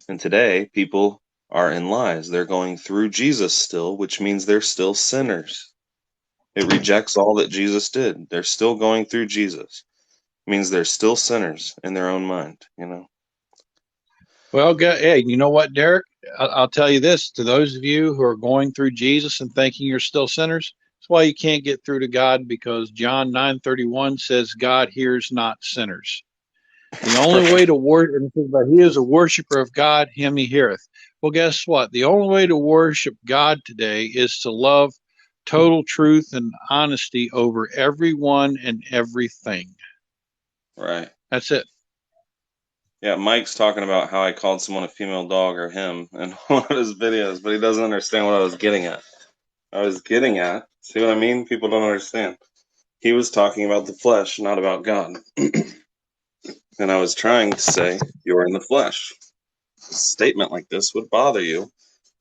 And today, people are in lies. They're going through Jesus still, which means they're still sinners. It rejects all that Jesus did. They're still going through Jesus. It means they're still sinners in their own mind, you know? Well, hey, you know what, Derek? I'll tell you this, to those of you who are going through Jesus and thinking you're still sinners, that's why you can't get through to God, because John 9:31 says God hears not sinners. The only way to worship, he is a worshiper of God, him he heareth. Well, guess what? The only way to worship God today is to love total truth and honesty over everyone and everything. Right. That's it. Yeah, Mike's talking about how I called someone a female dog or him in one of his videos, but he doesn't understand what I was getting at. See what I mean? People don't understand. He was talking about the flesh, not about God. And I was trying to say, you're in the flesh. A statement like this would bother you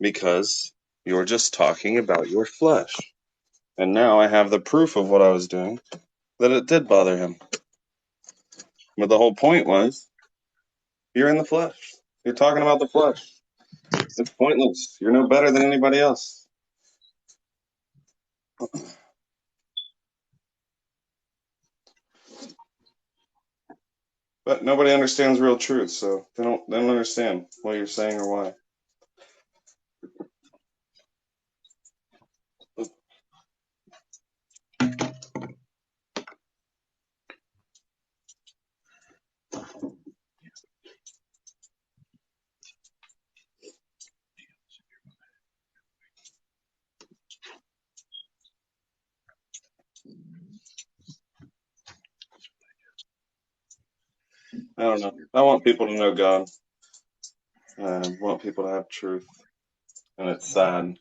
because you're just talking about your flesh. And now I have the proof of what I was doing that it did bother him. But the whole point was, you're in the flesh. You're talking about the flesh. It's pointless. You're no better than anybody else. But nobody understands real truth, so they don't understand what you're saying or why. I don't know. I want people to know God. I want people to have truth. And it's sad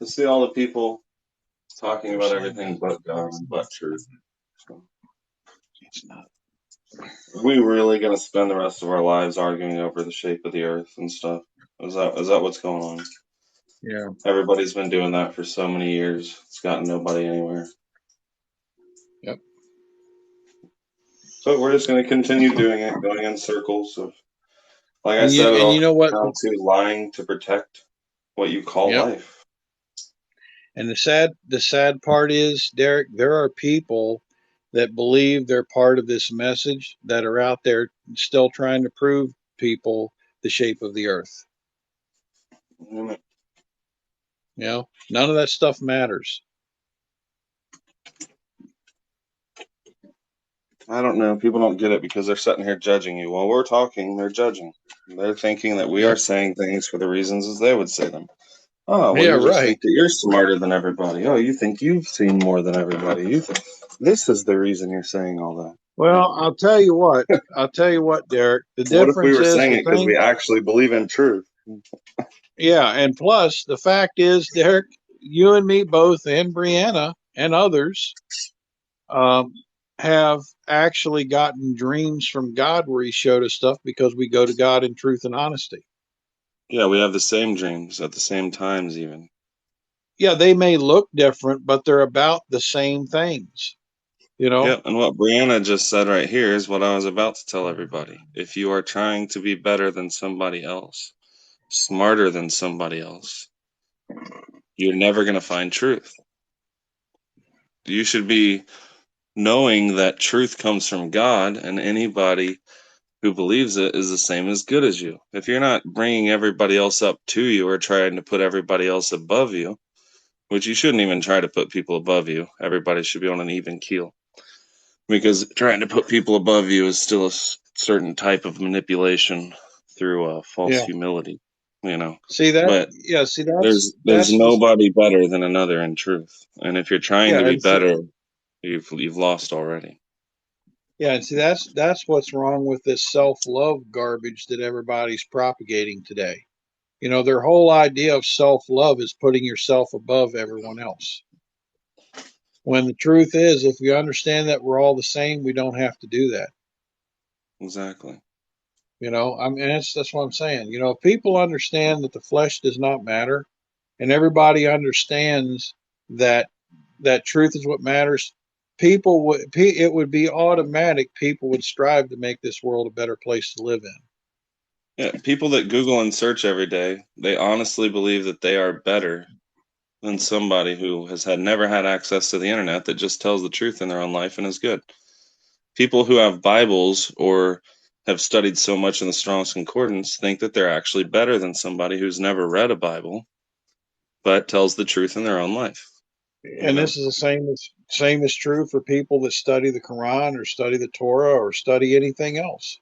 to see all the people talking about everything but God and but truth. So, It's not. are we really going to spend the rest of our lives arguing over the shape of the earth and stuff? Is that what's going on? Yeah. Everybody's been doing that for so many years. It's gotten nobody anywhere. Yep. But we're just going to continue doing it, going in circles of, like I And said, it all you know comes what? down to lying to protect what you call Yep. life. And the sad part is, Derek, there are people that believe they're part of this message that are out there still trying to prove people the shape of the earth. None of that stuff matters. I don't know. People don't get it because they're sitting here judging you. While we're talking, they're judging. They're thinking that we are Yep. saying things for the reasons as they would say them. Oh, well, Yeah, you just right. think that you're smarter than everybody. Oh, you think you've seen more than everybody. You think this is the reason you're saying all that. Well, I'll tell you what. I'll tell you what, Derek. The What if we difference were is saying the it because thing. we actually believe in truth? Yeah, and plus the fact is, Derek, you and me both, and Brianna and others, um, have actually gotten dreams from God where He showed us stuff because we go to God in truth and honesty. Yeah, we have the same dreams at the same times, even. Yeah, they may look different, but they're about the same things. You know. Yep, and what Brianna just said right here is what I was about to tell everybody. If you are trying to be better than somebody else, smarter than somebody else, you're never going to find truth. You should be knowing that truth comes from God, and anybody who believes it is the same as good as you. If you're not bringing everybody else up to you or trying to put everybody else above you, which you shouldn't even try to put people above you, everybody should be on an even keel. Because trying to put people above you is still a certain type of manipulation through false Yeah. humility, you know. See that? But Yeah. See, there's that's the nobody better than another in truth, and if you're trying to yeah, be and see, better, you've lost already. yeah, and see that's what's wrong with this self-love garbage that everybody's propagating today. Their whole idea of self-love is putting yourself above everyone else. When the truth is, if you understand that we're all the same, we don't have to do that. Exactly. I mean, that's what I'm saying. If people understand that the flesh does not matter, and everybody understands that truth is what matters, it would be automatic. People would strive to make this world a better place to live in. Yeah, people that Google and search every day, they honestly believe that they are better than somebody who has never had access to the internet that just tells the truth in their own life and is good. People who have Bibles or have studied so much in the Strong's Concordance think that they're actually better than somebody who's never read a Bible but tells the truth in their own life. You And know? this is the same is true for people that study the Quran or study the Torah or study anything else.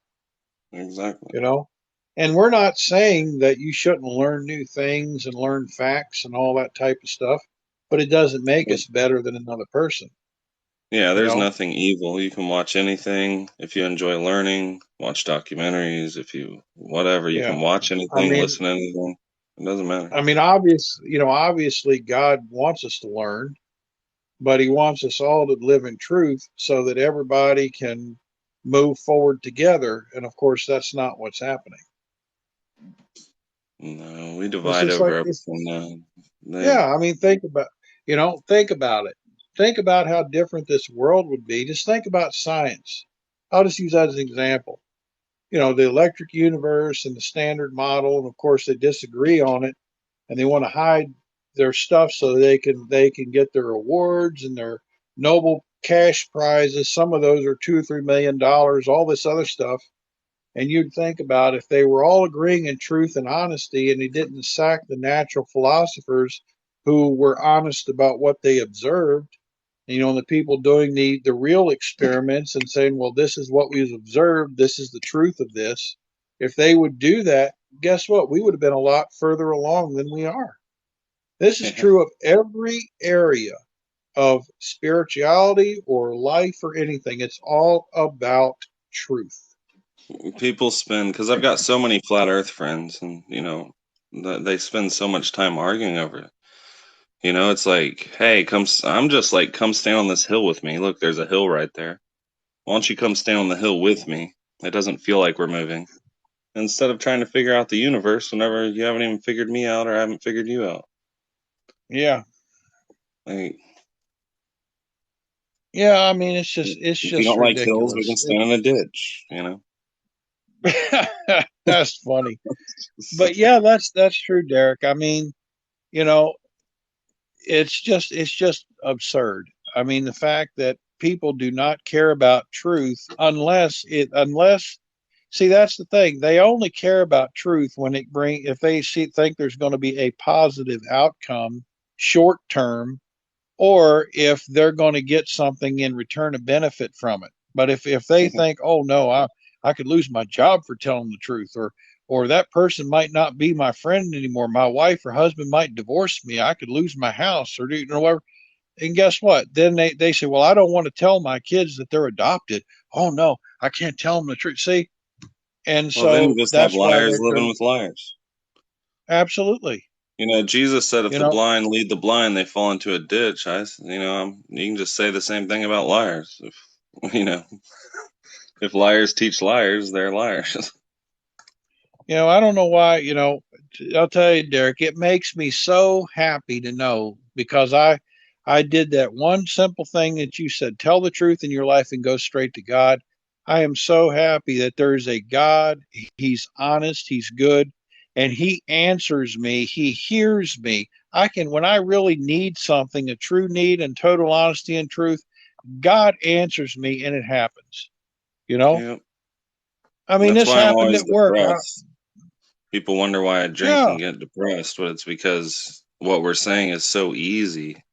Exactly. you know and we're not saying that you shouldn't learn new things and learn facts and all that type of stuff, but it doesn't make Yep. us better than another person. Yeah, you there's know? nothing evil. You can watch anything if you enjoy learning, watch documentaries, if you whatever, you Yeah. can watch I anything, mean, listen to anything. It doesn't matter. obviously God wants us to learn, but he wants us all to live in truth so that everybody can move forward together. And of course, that's not what's happening. No, we It's divide just over like it's everything now. They Yeah, I mean, think about it. Think about how different this world would be. Just think about science. I'll just use that as an example. The electric universe and the standard model, and of course they disagree on it, and they want to hide their stuff so they can get their awards and their Nobel cash prizes. Some of those are $2 or $3 million. All this other stuff. And you'd think about if they were all agreeing in truth and honesty and they didn't sack the natural philosophers who were honest about what they observed, the people doing the real experiments and saying, well, this is what we've observed, this is the truth of this. If they would do that, guess what? We would have been a lot further along than we are. This is true of every area of spirituality or life or anything. It's all about truth. people spend because I've got so many flat Earth friends, and they spend so much time arguing over it. It's like, hey, I'm just like, come stand on this hill with me. Look, there's a hill right there. Why don't you come stand on the hill with me? It doesn't feel like we're moving. Instead of trying to figure out the universe whenever you haven't even figured me out or I haven't figured you out. Yeah. Like, Yeah, I mean, it's if you just don't like hills, we can ridiculous. stand in a ditch. That's funny. But yeah, that's true, Derek. I mean, you know, it's just absurd. I mean, the fact that people do not care about truth unless see, that's the thing. They only care about truth when if they think there's going to be a positive outcome short term, or if they're going to get something in return, a benefit from it. But if they think, oh no, I could lose my job for telling the truth, or that person might not be my friend anymore, my wife or husband might divorce me, I could lose my house, or whatever. And guess what? Then they say, well, I don't want to tell my kids that they're adopted. Oh no, I can't tell them the truth. See, and Well, then so you just have that's why liars they're living with liars. absolutely, Jesus said if you the know, blind lead the blind, they fall into a ditch. You can just say the same thing about liars. If, you know, if liars teach liars, they're liars. I don't know why, I'll tell you, Derek, it makes me so happy to know because I did that one simple thing that you said, tell the truth in your life and go straight to God. I am so happy that there's a God. He's honest, he's good, and he answers me. He hears me. When I really need something, a true need and total honesty and truth, God answers me and it happens. You know? Yep. I mean, That's this why I'm happened always at work. depressed. People wonder why I drink Yeah. and get depressed, but it's because what we're saying is so easy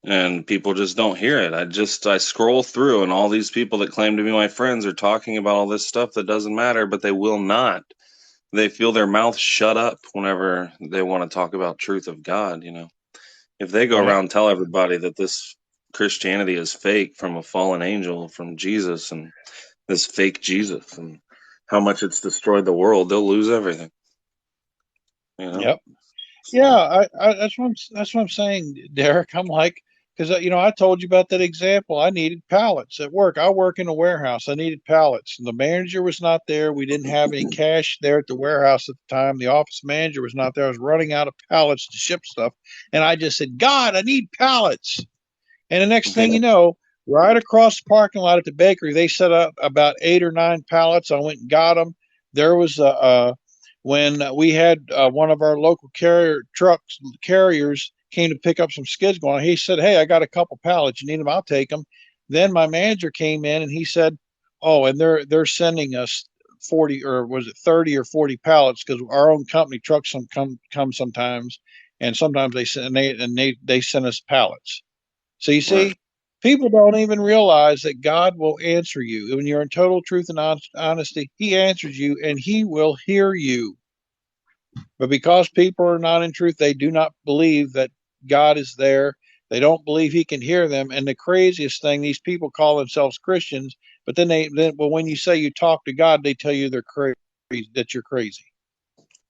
and people just don't hear it. I scroll through and all these people that claim to be my friends are talking about all this stuff that doesn't matter, but they will not. They feel their mouth shut up whenever they want to talk about truth of God. If they go Yep. around and tell everybody that this Christianity is fake from a fallen angel from Jesus and this fake Jesus and how much it's destroyed the world, they'll lose everything. You know? Yep. Yeah, So that's what I'm saying, Derek. I'm like, because I told you about that example. I needed pallets at work. I work in a warehouse. I needed pallets. And the manager was not there. We didn't have any cash there at the warehouse at the time. The office manager was not there. I was running out of pallets to ship stuff, and I just said, "God, I need pallets." And the next thing yeah, you know, right across the parking lot at the bakery, they set up about 8 or 9 pallets. I went and got them. There was when we had one of our local carriers came to pick up some skids going on. He said, "Hey, I got a couple pallets. You need them? I'll take them." Then my manager came in and he said, "Oh, and they're sending us 40 or was it 30 or 40 pallets because our own company trucks come sometimes, and sometimes they send they send us pallets." So you right. see, people don't even realize that God will answer you. When you're in total truth and honesty, He answers you and He will hear you. But because people are not in truth, they do not believe that God is there They don't believe he can hear them. And the craziest thing, these people call themselves Christians, but well, when you say you talk to God, they tell you they're crazy, that you're crazy.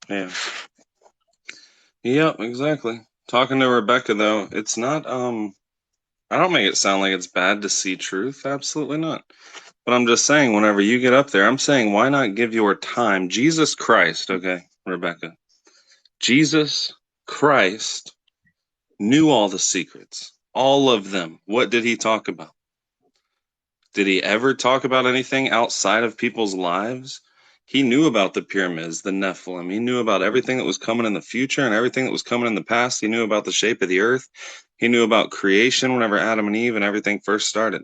Yeah. Yep, exactly. Talking to Rebecca though, it's not I don't make it sound like it's bad to see truth. Absolutely not. But I'm just saying, whenever you get up there, I'm saying, why not give your time? Jesus Christ, okay, Rebecca. Jesus Christ knew all the secrets, all of them. What did he talk about? Did he ever talk about anything outside of people's lives? He knew about the pyramids, the Nephilim. He knew about everything that was coming in the future and everything that was coming in the past. He knew about the shape of the earth. He knew about creation whenever Adam and Eve and everything first started.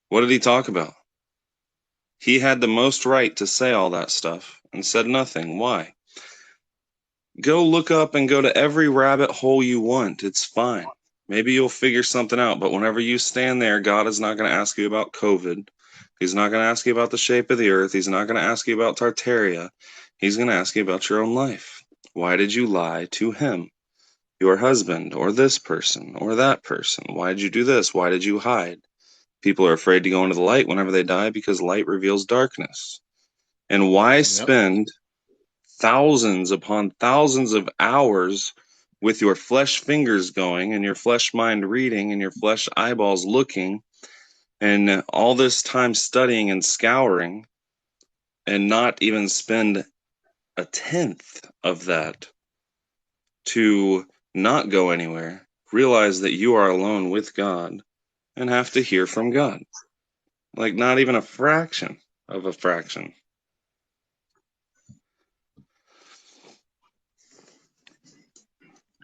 What did he talk about? He had the most right to say all that stuff and said nothing. Why? Go look up and go to every rabbit hole you want. It's fine. Maybe you'll figure something out. But whenever you stand there, God is not going to ask you about COVID. He's not going to ask you about the shape of the earth. He's not going to ask you about Tartaria. He's going to ask you about your own life. Why did you lie to him, your husband, or this person, or that person? Why did you do this? Why did you hide? People are afraid to go into the light whenever they die because light reveals darkness. And why spend thousands upon thousands of hours with your flesh fingers going and your flesh mind reading and your flesh eyeballs looking and all this time studying and scouring and not even spend a tenth of that to not go anywhere, realize that you are alone with God and have to hear from God? Like, not even a fraction of a fraction.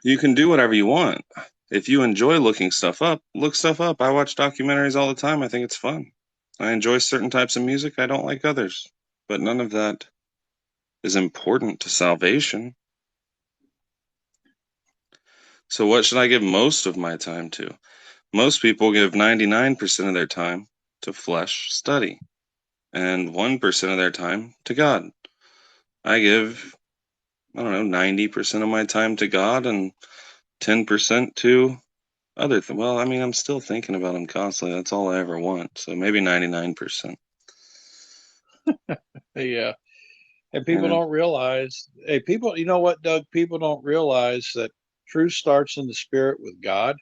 You can do whatever you want. If you enjoy looking stuff up, look stuff up. I watch documentaries all the time. I think it's fun. I enjoy certain types of music. I don't like others. But none of that is important to salvation. So what should I give most of my time to? Most people give 99% of their time to flesh study and 1% of their time to God. I give, 90% of my time to God and 10% to other thing. Well, I mean, I'm still thinking about him constantly. That's all I ever want. So maybe 99%. Yeah. And people don't realize, you know what, Doug? People don't realize that truth starts in the spirit with God.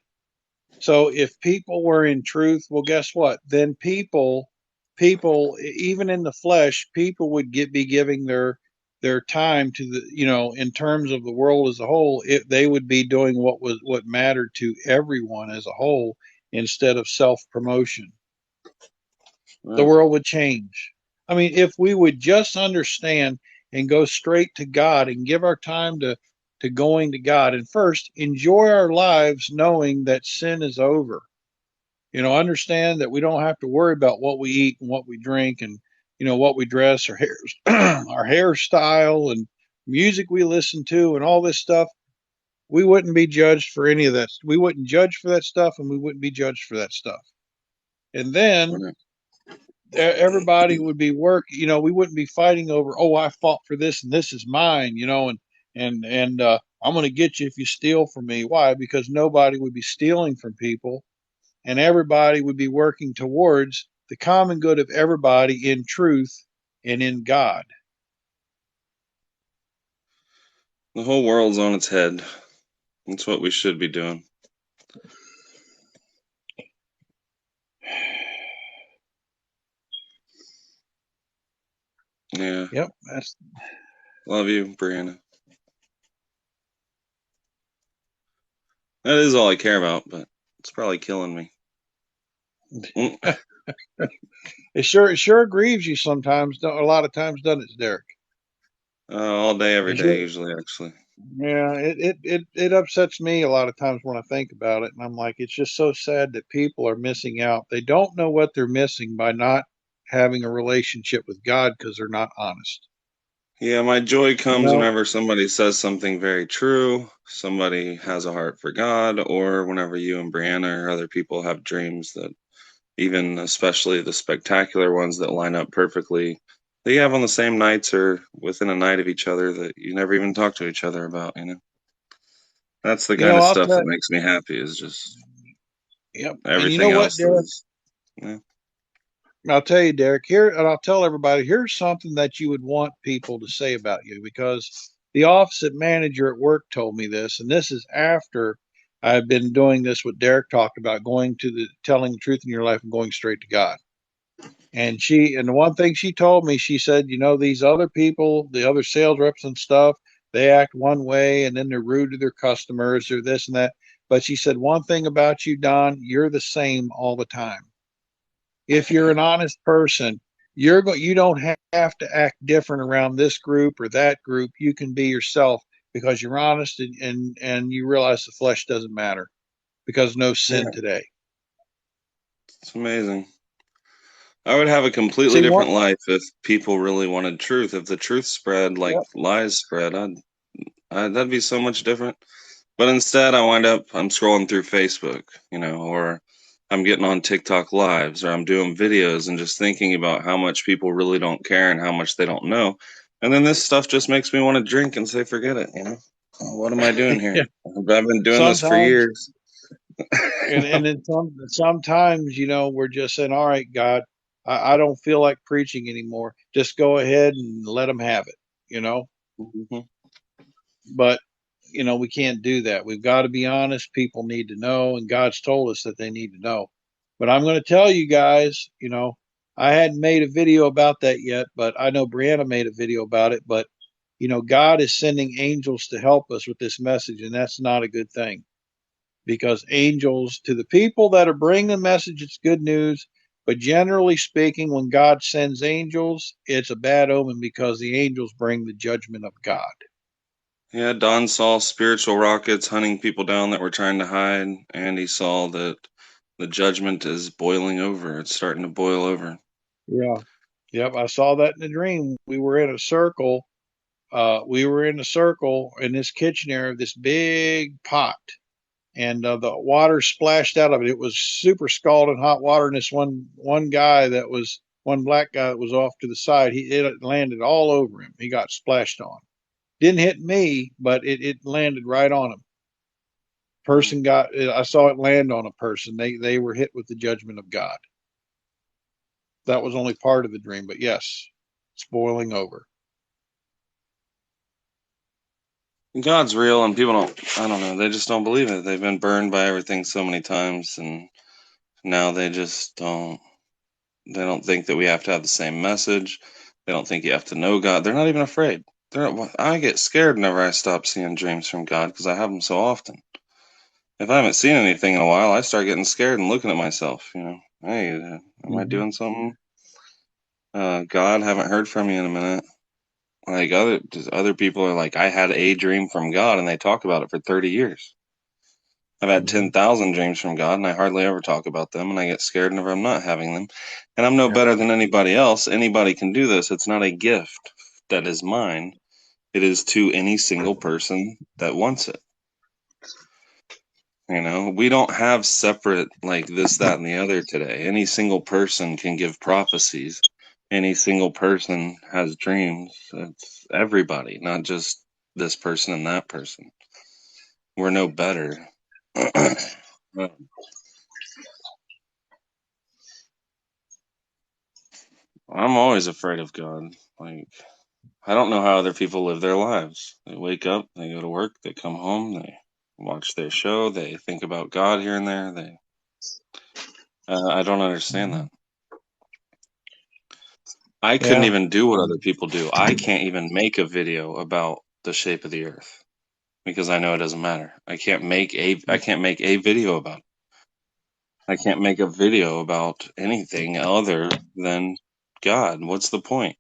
So if people were in truth, well, guess what? Then even in the flesh, people would be giving their time to in terms of the world as a whole, they would be doing what mattered to everyone as a whole instead of self promotion. The world would change. I mean, if we would just understand and go straight to God and give our time to going to God and first enjoy our lives knowing that sin is over. Understand that we don't have to worry about what we eat and what we drink and what we dress, our hair, our hairstyle and music we listen to and all this stuff. We wouldn't be judged for any of that. We wouldn't judge for that stuff and we wouldn't be judged for that stuff. And then everybody would be we wouldn't be fighting over, oh, I fought for this and this is mine, and I'm going to get you if you steal from me. Why? Because nobody would be stealing from people and everybody would be working towards the common good of everybody in truth and in God. The whole world's on its head. That's what we should be doing. Yeah. Yep. Love you, Brianna. That is all I care about, but it's probably killing me. It sure grieves you sometimes. A lot of times, doesn't it, Derek? All day, every day, usually, actually. Yeah, it upsets me a lot of times when I think about it, and I'm like, it's just so sad that people are missing out. They don't know what they're missing by not having a relationship with God because they're not honest. Yeah, my joy comes whenever somebody says something very true, somebody has a heart for God, or whenever you and Brianna or other people have dreams that even especially the spectacular ones that line up perfectly, they have on the same nights or within a night of each other that you never even talk to each other about, That's the You kind know, of I'll stuff tell. that makes me happy. Is just Yep. And you know everything what, else Derek? is. Yeah. I'll tell you, Derek, here, and I'll tell everybody, here's something that you would want people to say about you because the opposite manager at work told me this, and this is after I've been doing this what Derek talked about, going to the telling the truth in your life and going straight to God. And the one thing she told me, she said, you know, these other people, the other sales reps and stuff, they act one way and then they're rude to their customers or this and that. But she said, one thing about you, Don, you're the same all the time. If you're an honest person, you don't have to act different around this group or that group. You can be yourself because you're honest and you realize the flesh doesn't matter because no sin Yeah. today. It's amazing. I would have a completely See what? different life if people really wanted truth. If the truth spread like Yep. lies spread, that'd be so much different. But instead, I'm scrolling through Facebook, or I'm getting on TikTok lives, or I'm doing videos and just thinking about how much people really don't care and how much they don't know. And then this stuff just makes me want to drink and say, forget it. What am I doing here? Yeah. I've been doing this for Sometimes, years. and then sometimes, we're just saying, all right, God, I don't feel like preaching anymore. Just go ahead and let them have it, you know. Mhm. But we can't do that. We've got to be honest. People need to know, and God's told us that they need to know. But I'm going to tell you guys, I hadn't made a video about that yet, but I know Brianna made a video about it. But God is sending angels to help us with this message, and that's not a good thing because angels, to the people that are bringing the message, it's good news. But generally speaking, when God sends angels, it's a bad omen because the angels bring the judgment of God. Yeah, Don saw spiritual rockets hunting people down that were trying to hide, and he saw that the judgment is boiling over. It's starting to boil over. Yeah. Yep. I saw that in the dream. We were in a circle. We were in a circle in this kitchen area of this big pot, and the water splashed out of it. It was super scalding hot water. And this one guy that was one black guy that was off to the side, it landed all over him. He got splashed on. Didn't hit me, but it landed right on him. Mm. Person got. I saw it land on a person. They were hit with the judgment of God. That was only part of the dream, but yes, it's boiling over. God's real, and people I don't know, they just don't believe it. They've been burned by everything so many times, and now they don't think that we have to have the same message. They don't think you have to know God. They're not even afraid. I get scared whenever I stop seeing dreams from God because I have them so often. If I haven't seen anything in a while, I start getting scared and looking at myself, hey, am I Mm-hmm. doing something? God, haven't heard from you in a minute. Like other people are like, I had a dream from God, and they talk about it for 30 years. I've had Mm-hmm. 10,000 dreams from God, and I hardly ever talk about them, and I get scared whenever I'm not having them. And I'm no Yep. better than anybody else. Anybody can do this. It's not a gift that is mine. It is to any single person that wants it. We don't have separate like this, that, and the other today. Any single person can give prophecies. Any single person has dreams. It's everybody, not just this person and that person. We're no better. I'm always afraid of God. Like, I don't know how other people live their lives. They wake up, they go to work, they come home, they watch their show, they think about God here and there. I don't understand Mm-hmm. that. I couldn't Yeah. even do what other people do. I can't even make a video about the shape of the earth because I know it doesn't matter. I can't make a video about it. I can't make a video about anything other than God. What's the point?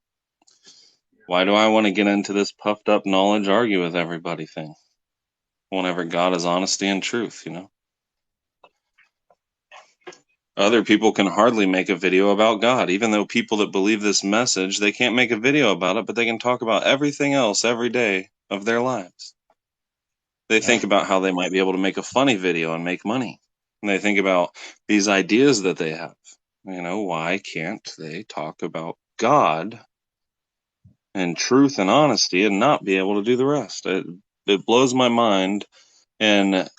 Why do I want to get into this puffed up knowledge argue with everybody thing whenever God is honesty and truth? Other people can hardly make a video about God. Even though people that believe this message, they can't make a video about it, but they can talk about everything else every day of their lives. They Yeah. think about how they might be able to make a funny video and make money. And they think about these ideas that they have. Why can't they talk about God and truth and honesty and not be able to do the rest? It blows my mind And a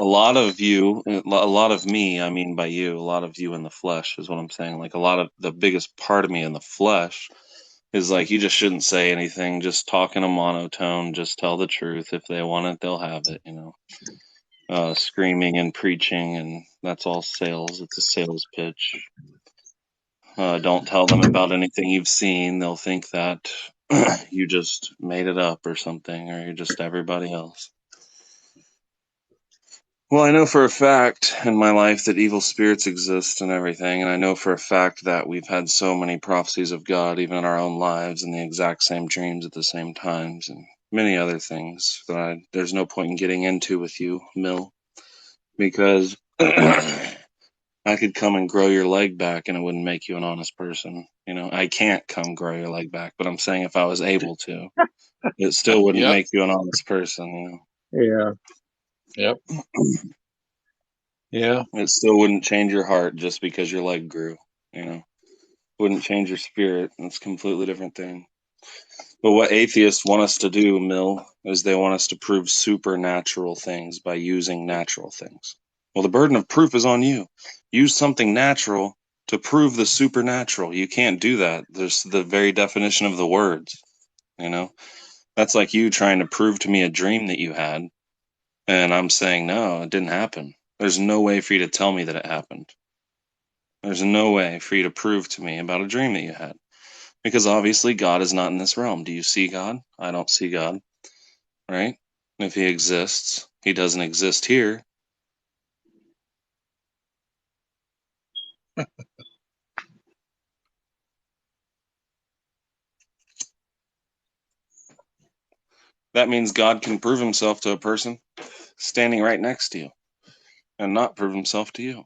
lot of you, a lot of me, I mean by you, a lot of you in the flesh is what I'm saying. Like a lot of the biggest part of me in the flesh is like, you just shouldn't say anything, just talk in a monotone, just tell the truth. If they want it, they'll have it, screaming and preaching, and that's all sales. It's a sales pitch. Don't tell them about anything you've seen. They'll think that you just made it up or something, or you're just everybody else. Well, I know for a fact in my life that evil spirits exist and everything, and I know for a fact that we've had so many prophecies of God, even in our own lives, and the exact same dreams at the same times, and many other things that there's no point in getting into with you, Mill, because I could come and grow your leg back and it wouldn't make you an honest person. I can't come grow your leg back, but I'm saying if I was able to, it still wouldn't Yep. make you an honest person, Yeah. Yep. Yeah. It still wouldn't change your heart just because your leg grew, Wouldn't change your spirit. It's a completely different thing. But what atheists want us to do, Mill, is they want us to prove supernatural things by using natural things. Well, the burden of proof is on you. Use something natural to prove the supernatural. You can't do that. There's the very definition of the words, That's like you trying to prove to me a dream that you had, and I'm saying, no, it didn't happen. There's no way for you to tell me that it happened. There's no way for you to prove to me about a dream that you had. Because obviously God is not in this realm. Do you see God? I don't see God, right? If he exists, he doesn't exist here. That means God can prove himself to a person standing right next to you and not prove himself to you.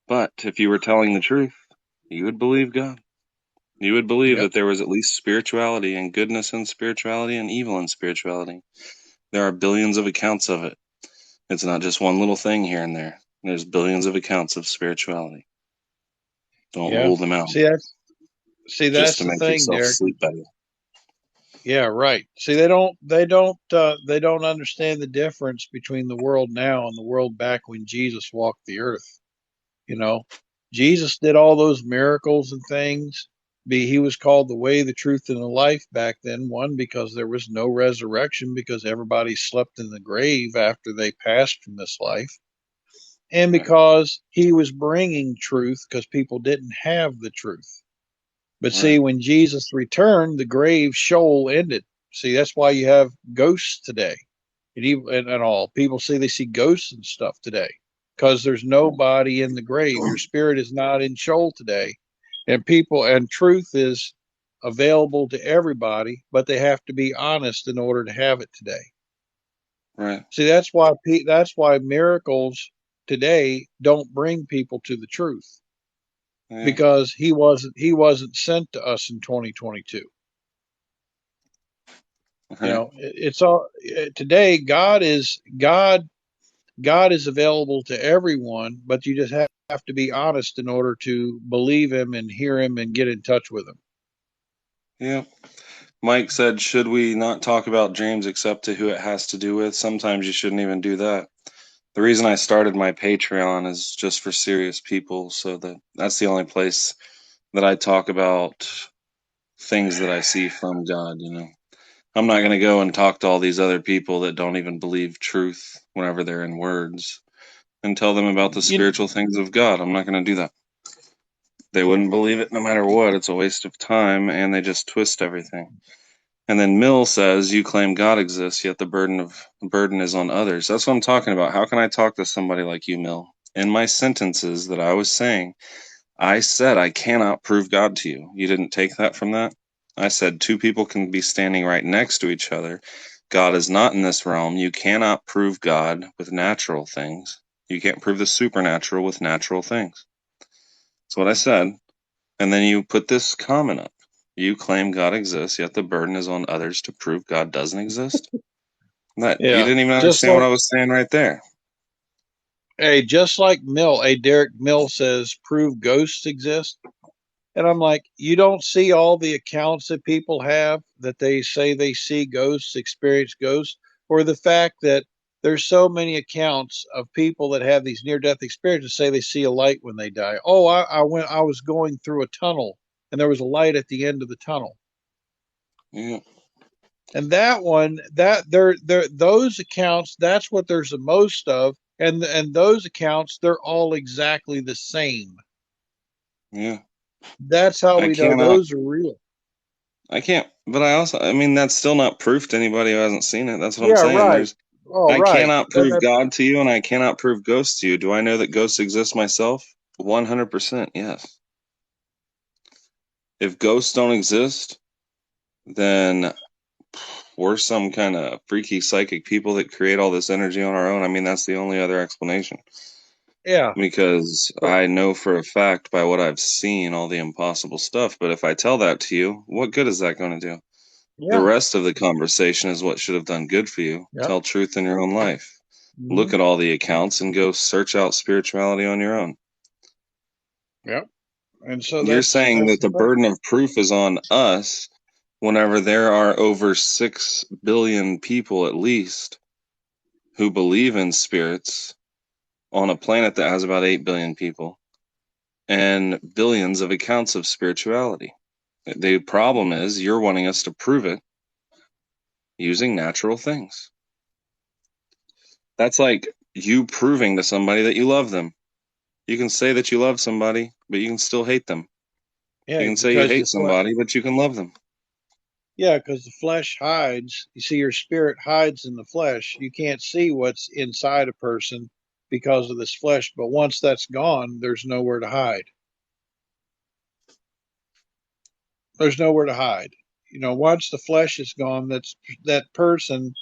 But if you were telling the truth, you would believe God. You would believe Yep. that there was at least spirituality and goodness in spirituality and evil in spirituality. There are billions of accounts of it. It's not just one little thing here and there. There's billions of accounts of spirituality. Don't Yeah. rule them out just That's to the make thing, yourself Derek. sleep better. Yeah, right. See, they don't understand the difference between the world now and the world back when Jesus walked the earth. You know, Jesus did all those miracles and things. He was called the way, the truth, and the life back then. One, because there was no resurrection because everybody slept in the grave after they passed from this life. And Right. because he was bringing truth because people didn't have the truth. But see, Right. when Jesus returned, the grave Sheol ended. See, that's why you have ghosts today, and all people see they see ghosts and stuff today because there's nobody in the grave. Your spirit is not in Sheol today, and truth is available to everybody, but they have to be honest in order to have it today. Right. See, that's why miracles today don't bring people to the truth Yeah. because he wasn't sent to us in 2022. Right. It's all today. God is available to everyone, but you just have to be honest in order to believe him and hear him and get in touch with him. Yeah. Mike said, should we not talk about dreams except to who it has to do with? Sometimes you shouldn't even do that. The reason I started my Patreon is just for serious people, so that's the only place that I talk about things that I see from God, I'm not going to go and talk to all these other people that don't even believe truth whenever they're in words and tell them about the You, spiritual things of God. I'm not going to do that. They wouldn't believe it no matter what. It's a waste of time, and they just twist everything. And then Mill says, you claim God exists, yet the burden is on others. That's what I'm talking about. How can I talk to somebody like you, Mill? In my sentences that I was saying, I said I cannot prove God to you. You didn't take that from that? I said two people can be standing right next to each other. God is not in this realm. You cannot prove God with natural things. You can't prove the supernatural with natural things. That's what I said. And then you put this comment up. You claim God exists, yet the burden is on others to prove God doesn't exist. That you yeah, didn't even just understand what like I was saying right there. just like Derek Mill says, prove ghosts exist. And I'm like, you don't see all the accounts that people have that they say they see ghosts, experience ghosts, or the fact that there's so many accounts of people that have these near-death experiences say they see a light when they die. Oh, I was going through a tunnel and there was a light at the end of the tunnel. Yeah. And that one, that there those accounts, that's what there's the most of, and those accounts, they're all exactly the same. Yeah. That's how I we know cannot. those are real. I can't. But I mean, that's still not proof to anybody who hasn't seen it. That's what I'm Yeah, saying. right. Oh, I right. cannot prove God to you, and I cannot prove ghosts to you. Do I know that ghosts exist myself? 100%, yes. If ghosts don't exist, then we're some kind of freaky psychic people that create all this energy on our own. I mean, that's the only other explanation. Yeah. Because I know for a fact by what I've seen all the impossible stuff. But if I tell that to you, what good is that going to do? The Yeah. rest of the conversation is what should have done good for you. Yep. Tell truth in your own life. Hmm. Look at all the accounts and go search out spirituality on your own. Yep. And so You're saying that's that the the thing. burden of proof is on us whenever there are over 6 billion people at least who believe in spirits on a planet that has about 8 billion people and billions of accounts of spirituality. The problem is you're wanting us to prove it using natural things. That's like you proving to somebody that you love them. You can say that you love somebody, but you can still hate them. Yeah, You can say you because hate somebody, but you can love them. yeah, because the flesh hides. You see, your spirit hides in the flesh. You can't see what's inside a person because of this flesh. But once that's gone, there's nowhere to hide. There's nowhere to hide. Once the flesh is gone, that person.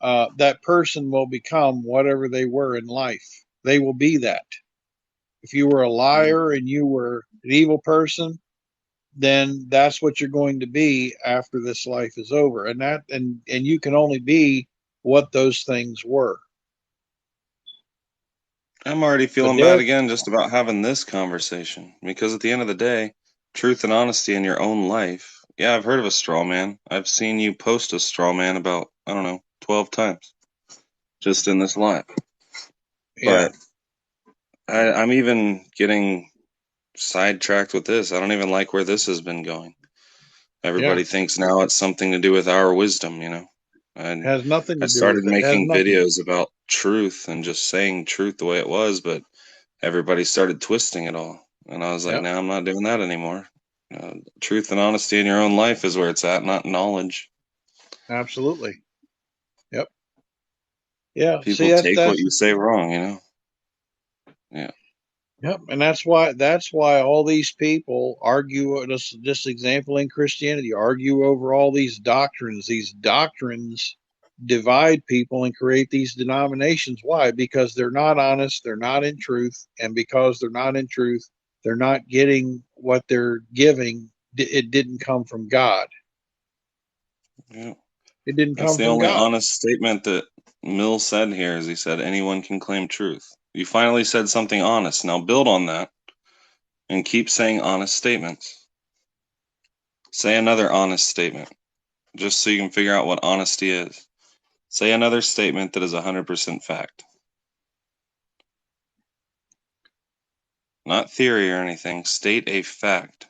That person will become whatever they were in life. They will be that. If you were a Yeah. liar and you were an evil person, then that's what you're going to be after this life is over. And you can only be what those things were. I'm already But feeling bad Derek, again just about having this conversation because at the end of the day, truth and honesty in your own life. Yeah, I've heard of a straw man. I've seen you post a straw man about, I don't know, 12 times just in this live. yeah, But I'm even getting sidetracked with this. I don't even like where this has been going. yeah, Everybody thinks now it's something to do with our wisdom. And has nothing I to do started with it. Has making nothing. videos about truth and just saying truth the way it was, but everybody started twisting it all. And I was like, Yep, nah, I'm not doing that anymore. Truth and honesty in your own life is where it's at, not knowledge. absolutely. Yep, yeah. See, People take what you say wrong. Yeah. yep, and that's why all these people argue. Just example in Christianity, argue over all these doctrines. These doctrines divide people and create these denominations. Why? Because they're not honest, they're not in truth, and because they're not in truth, they're not getting what they're giving. It didn't come from God. Yeah. It didn't That's come the from only God. honest statement that Mill said here is he said anyone can claim truth. You finally said something honest. Now build on that and keep saying honest statements. Say another honest statement, just so you can figure out what honesty is. Say another statement that is 100% fact. Not theory or anything. State a fact.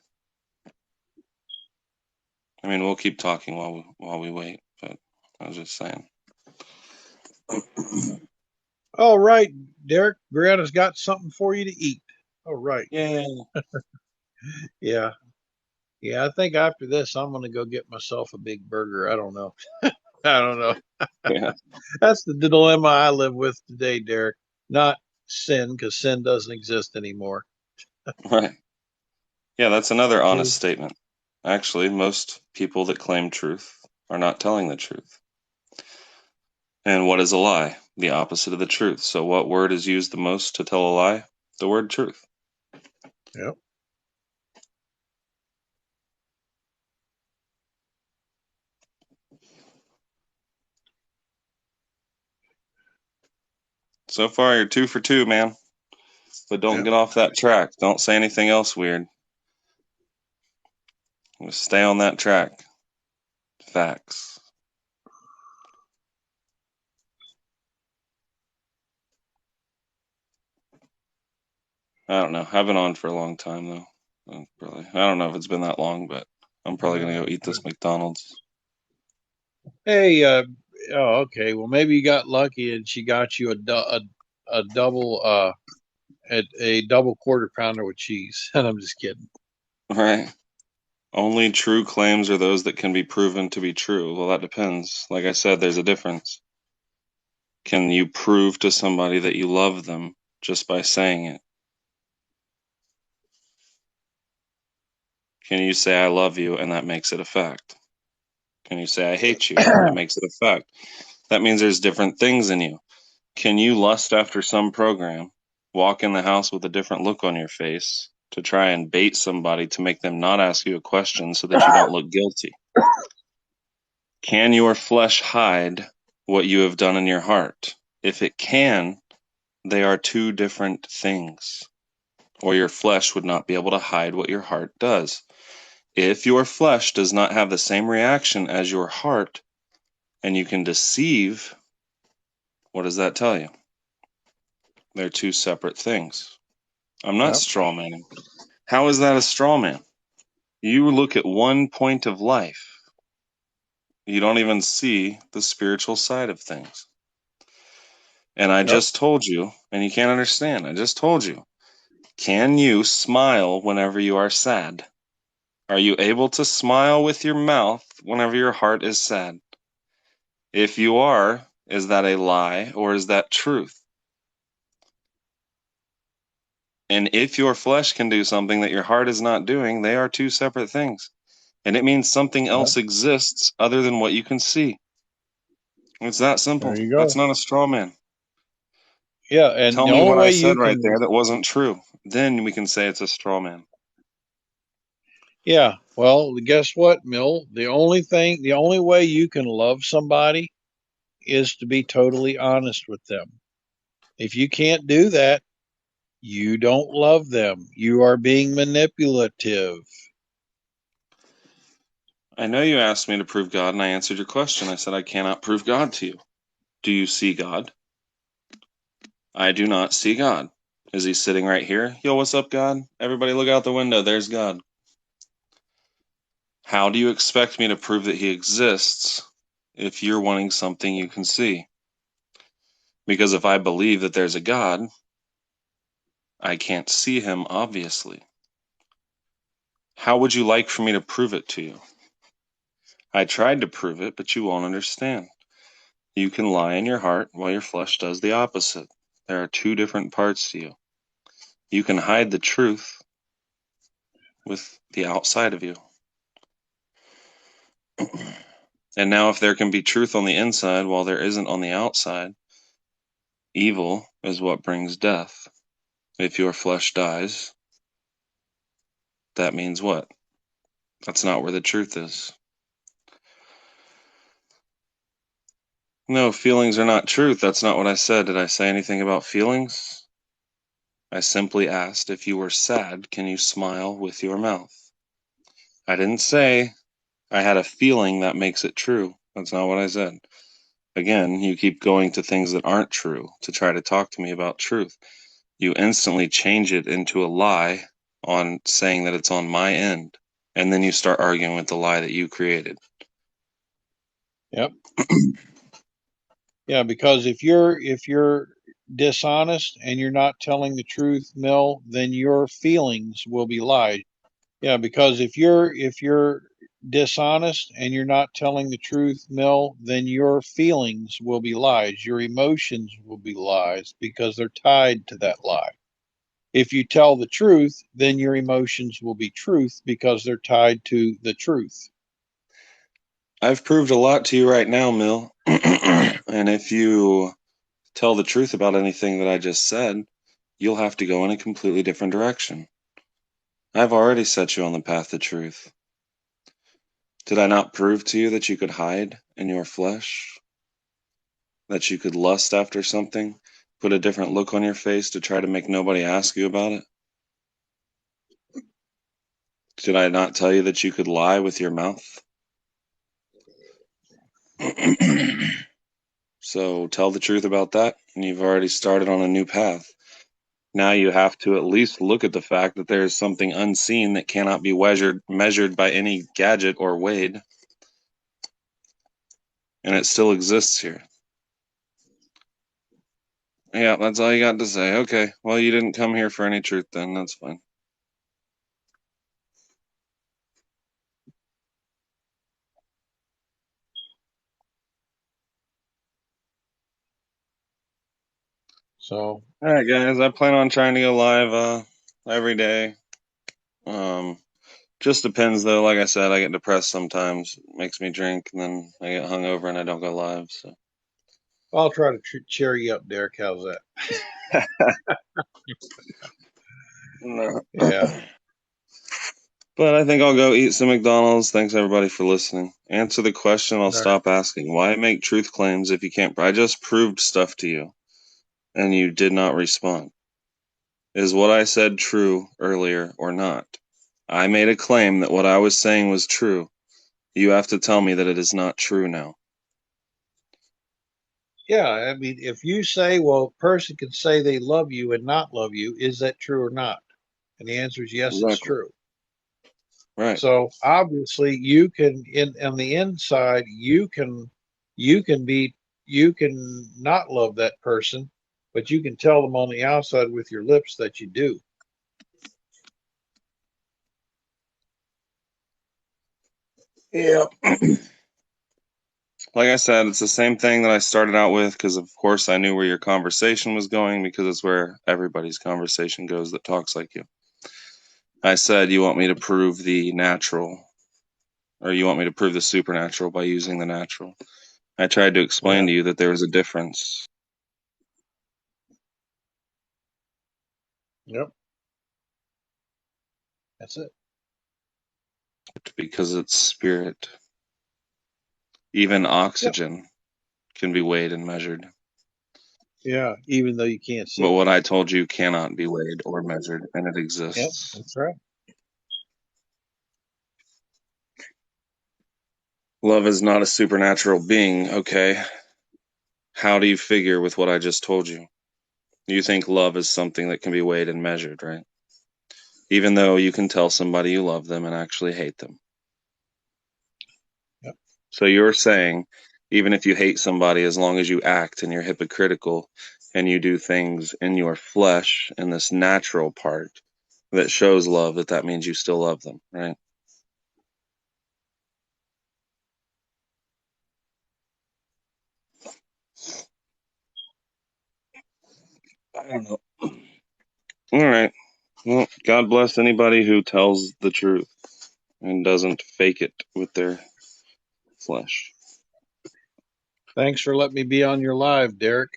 I mean, we'll keep talking while we wait, but I was just saying. All right, Derek, Brianna's got something for you to eat. All right. Yeah. Yeah. Yeah, I think after this, I'm going to go get myself a big burger. I don't know. I don't know. Yeah. That's the dilemma I live with today, Derek. Not sin, because sin doesn't exist anymore. Right. Yeah, that's another Yeah. honest statement. Actually, most people that claim truth are not telling the truth. And what is a lie? The opposite of the truth. So, what word is used the most to tell a lie? The word truth. Yep. So far, you're 2 for 2, man. But don't Yep. get off that track. Don't say anything else weird. Just stay on that track. Facts. I don't know. I've been on for a long time though. I don't know if it's been that long, but I'm probably gonna go eat this McDonald's. Hey, oh, okay. Well, maybe you got lucky and she got you a double a double quarter pounder with cheese. And I'm just kidding. Right. Only true claims are those that can be proven to be true. Well, that depends. Like I said, there's a difference. Can you prove to somebody that you love them just by saying it? Can you say I love you and that makes it a fact? Can you say I hate you and it makes it a fact? That means there's different things in you. Can you lust after some program, walk in the house with a different look on your face to try and bait somebody to make them not ask you a question so that you don't look guilty? Can your flesh hide what you have done in your heart? If it can, they are two different things. Or your flesh would not be able to hide what your heart does. If your flesh does not have the same reaction as your heart, and you can deceive, what does that tell you? They're two separate things. I'm not Yep. straw manning. How is that a straw man? You look at one point of life. You don't even see the spiritual side of things. And I Yep. just told you, and you can't understand, I just told you, can you smile whenever you are sad? Are you able to smile with your mouth whenever your heart is sad? If you are, is that a lie or is that truth? And if your flesh can do something that your heart is not doing, they are two separate things. And it means something Yep. else exists other than what you can see. It's that There simple. you go. That's not a straw man. Yeah, and Tell the me only what I way said you right can there that wasn't true. Then we can say it's a straw man. Yeah, well, guess what, Mill? The only way you can love somebody is to be totally honest with them. If you can't do that, you don't love them. You are being manipulative. I know you asked me to prove God, and I answered your question. I said I cannot prove God to you. Do you see God? I do not see God. Is he sitting right here? Yo, what's up, God? Everybody look out the window. There's God. How do you expect me to prove that he exists if you're wanting something you can see? Because if I believe that there's a God, I can't see him, obviously. How would you like for me to prove it to you? I tried to prove it, but you won't understand. You can lie in your heart while your flesh does the opposite. There are two different parts to you. You can hide the truth with the outside of you. And now, if there can be truth on the inside while there isn't on the outside, evil is what brings death. If your flesh dies, that means what? That's not where the truth is. No, feelings are not truth. That's not what I said. Did I say anything about feelings? I simply asked if you were sad, can you smile with your mouth? I didn't say I had a feeling that makes it true. That's not what I said. Again, you keep going to things that aren't true to try to talk to me about truth. You instantly change it into a lie on saying that it's on my end. And then you start arguing with the lie that you created. Yep. Yeah, because if you're dishonest and you're not telling the truth, Mill, then your feelings will be lied. Yeah, because if you're dishonest and you're not telling the truth, Mill, then your feelings will be lies. Your emotions will be lies because they're tied to that lie. If you tell the truth, then your emotions will be truth because they're tied to the truth. I've proved a lot to you right now, Mill. And if you tell the truth about anything that I just said, you'll have to go in a completely different direction. I've already set you on the path to truth. Did I not prove to you that you could hide in your flesh? That you could lust after something? Put a different look on your face to try to make nobody ask you about it? Did I not tell you that you could lie with your mouth? So tell the truth about that, and you've already started on a new path. Now you have to at least look at the fact that there is something unseen that cannot be measured by any gadget or weighed, and it still exists here. Yeah, that's all you got to say. Okay, well, you didn't come here for any truth then. That's fine. So, all right, guys, I plan on trying to go live every day. Just depends, though. Like I said, I get depressed sometimes. It makes me drink, and then I get hungover and I don't go live. So I'll try to cheer you up, Derek. How's that? no. Yeah. But I think I'll go eat some McDonald's. Thanks everybody for listening. Answer the question. I'll All right. stop asking. Why make truth claims if you can't? I just proved stuff to you, and you did not respond. Is what I said true earlier or not? I made a claim that what I was saying was true. You have to tell me that it is not true now. Yeah. I mean, if you say, well, a person can say they love you and not love you, is that true or not? And the answer is yes, it's Exactly. true. Right. So obviously you can on the inside, you can be, you can not love that person, but you can tell them on the outside with your lips that you do. Yeah. Like I said, it's the same thing that I started out with because, of course, I knew where your conversation was going because it's where everybody's conversation goes that talks like you. I said, you want me to prove the natural, or you want me to prove the supernatural by using the natural. I tried to explain Yeah. to you that there was a difference. Yep. That's it. Because it's spirit. Even Yep. oxygen can be weighed and measured. Yeah. Even though you can't see But it. what I told you cannot be weighed or measured, and it Yep. exists. That's right. Love is not a supernatural being, okay? How do you figure with what I just told you? You think love is something that can be weighed and measured, right? Even though you can tell somebody you love them and actually hate them. Yep. So you're saying, even if you hate somebody, as long as you act and you're hypocritical and you do things in your flesh and this natural part that shows love, that means you still love them, right? I don't know. All right. Well, God bless anybody who tells the truth and doesn't fake it with their flesh. Thanks for letting me be on your live, Derek.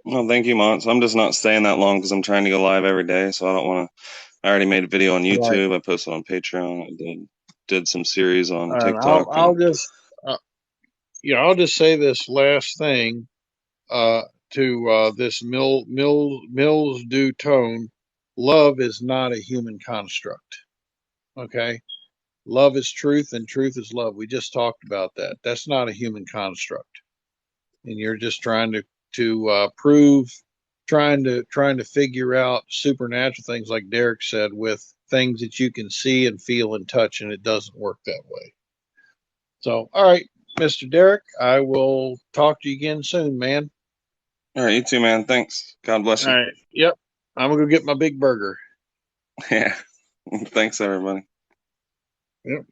Well, thank you, Mons. I'm just not staying that long because I'm trying to go live every day, so I don't want to. I already made a video on Right. YouTube. I posted on Patreon. I did some series on And TikTok. I'll just, I'll just say this last thing, to, this Mills do tone. Love is not a human construct. Okay. Love is truth and truth is love. We just talked about that. That's not a human construct. And you're just trying to prove, trying to figure out supernatural things, like Derek said, with things that you can see and feel and touch, and it doesn't work that way. So, all right, Mr. Derek, I will talk to you again soon, man. All right, you too, man. Thanks. God bless All you. right. Yep. I'm gonna go get my big burger. Yeah. Thanks, everybody. Yep.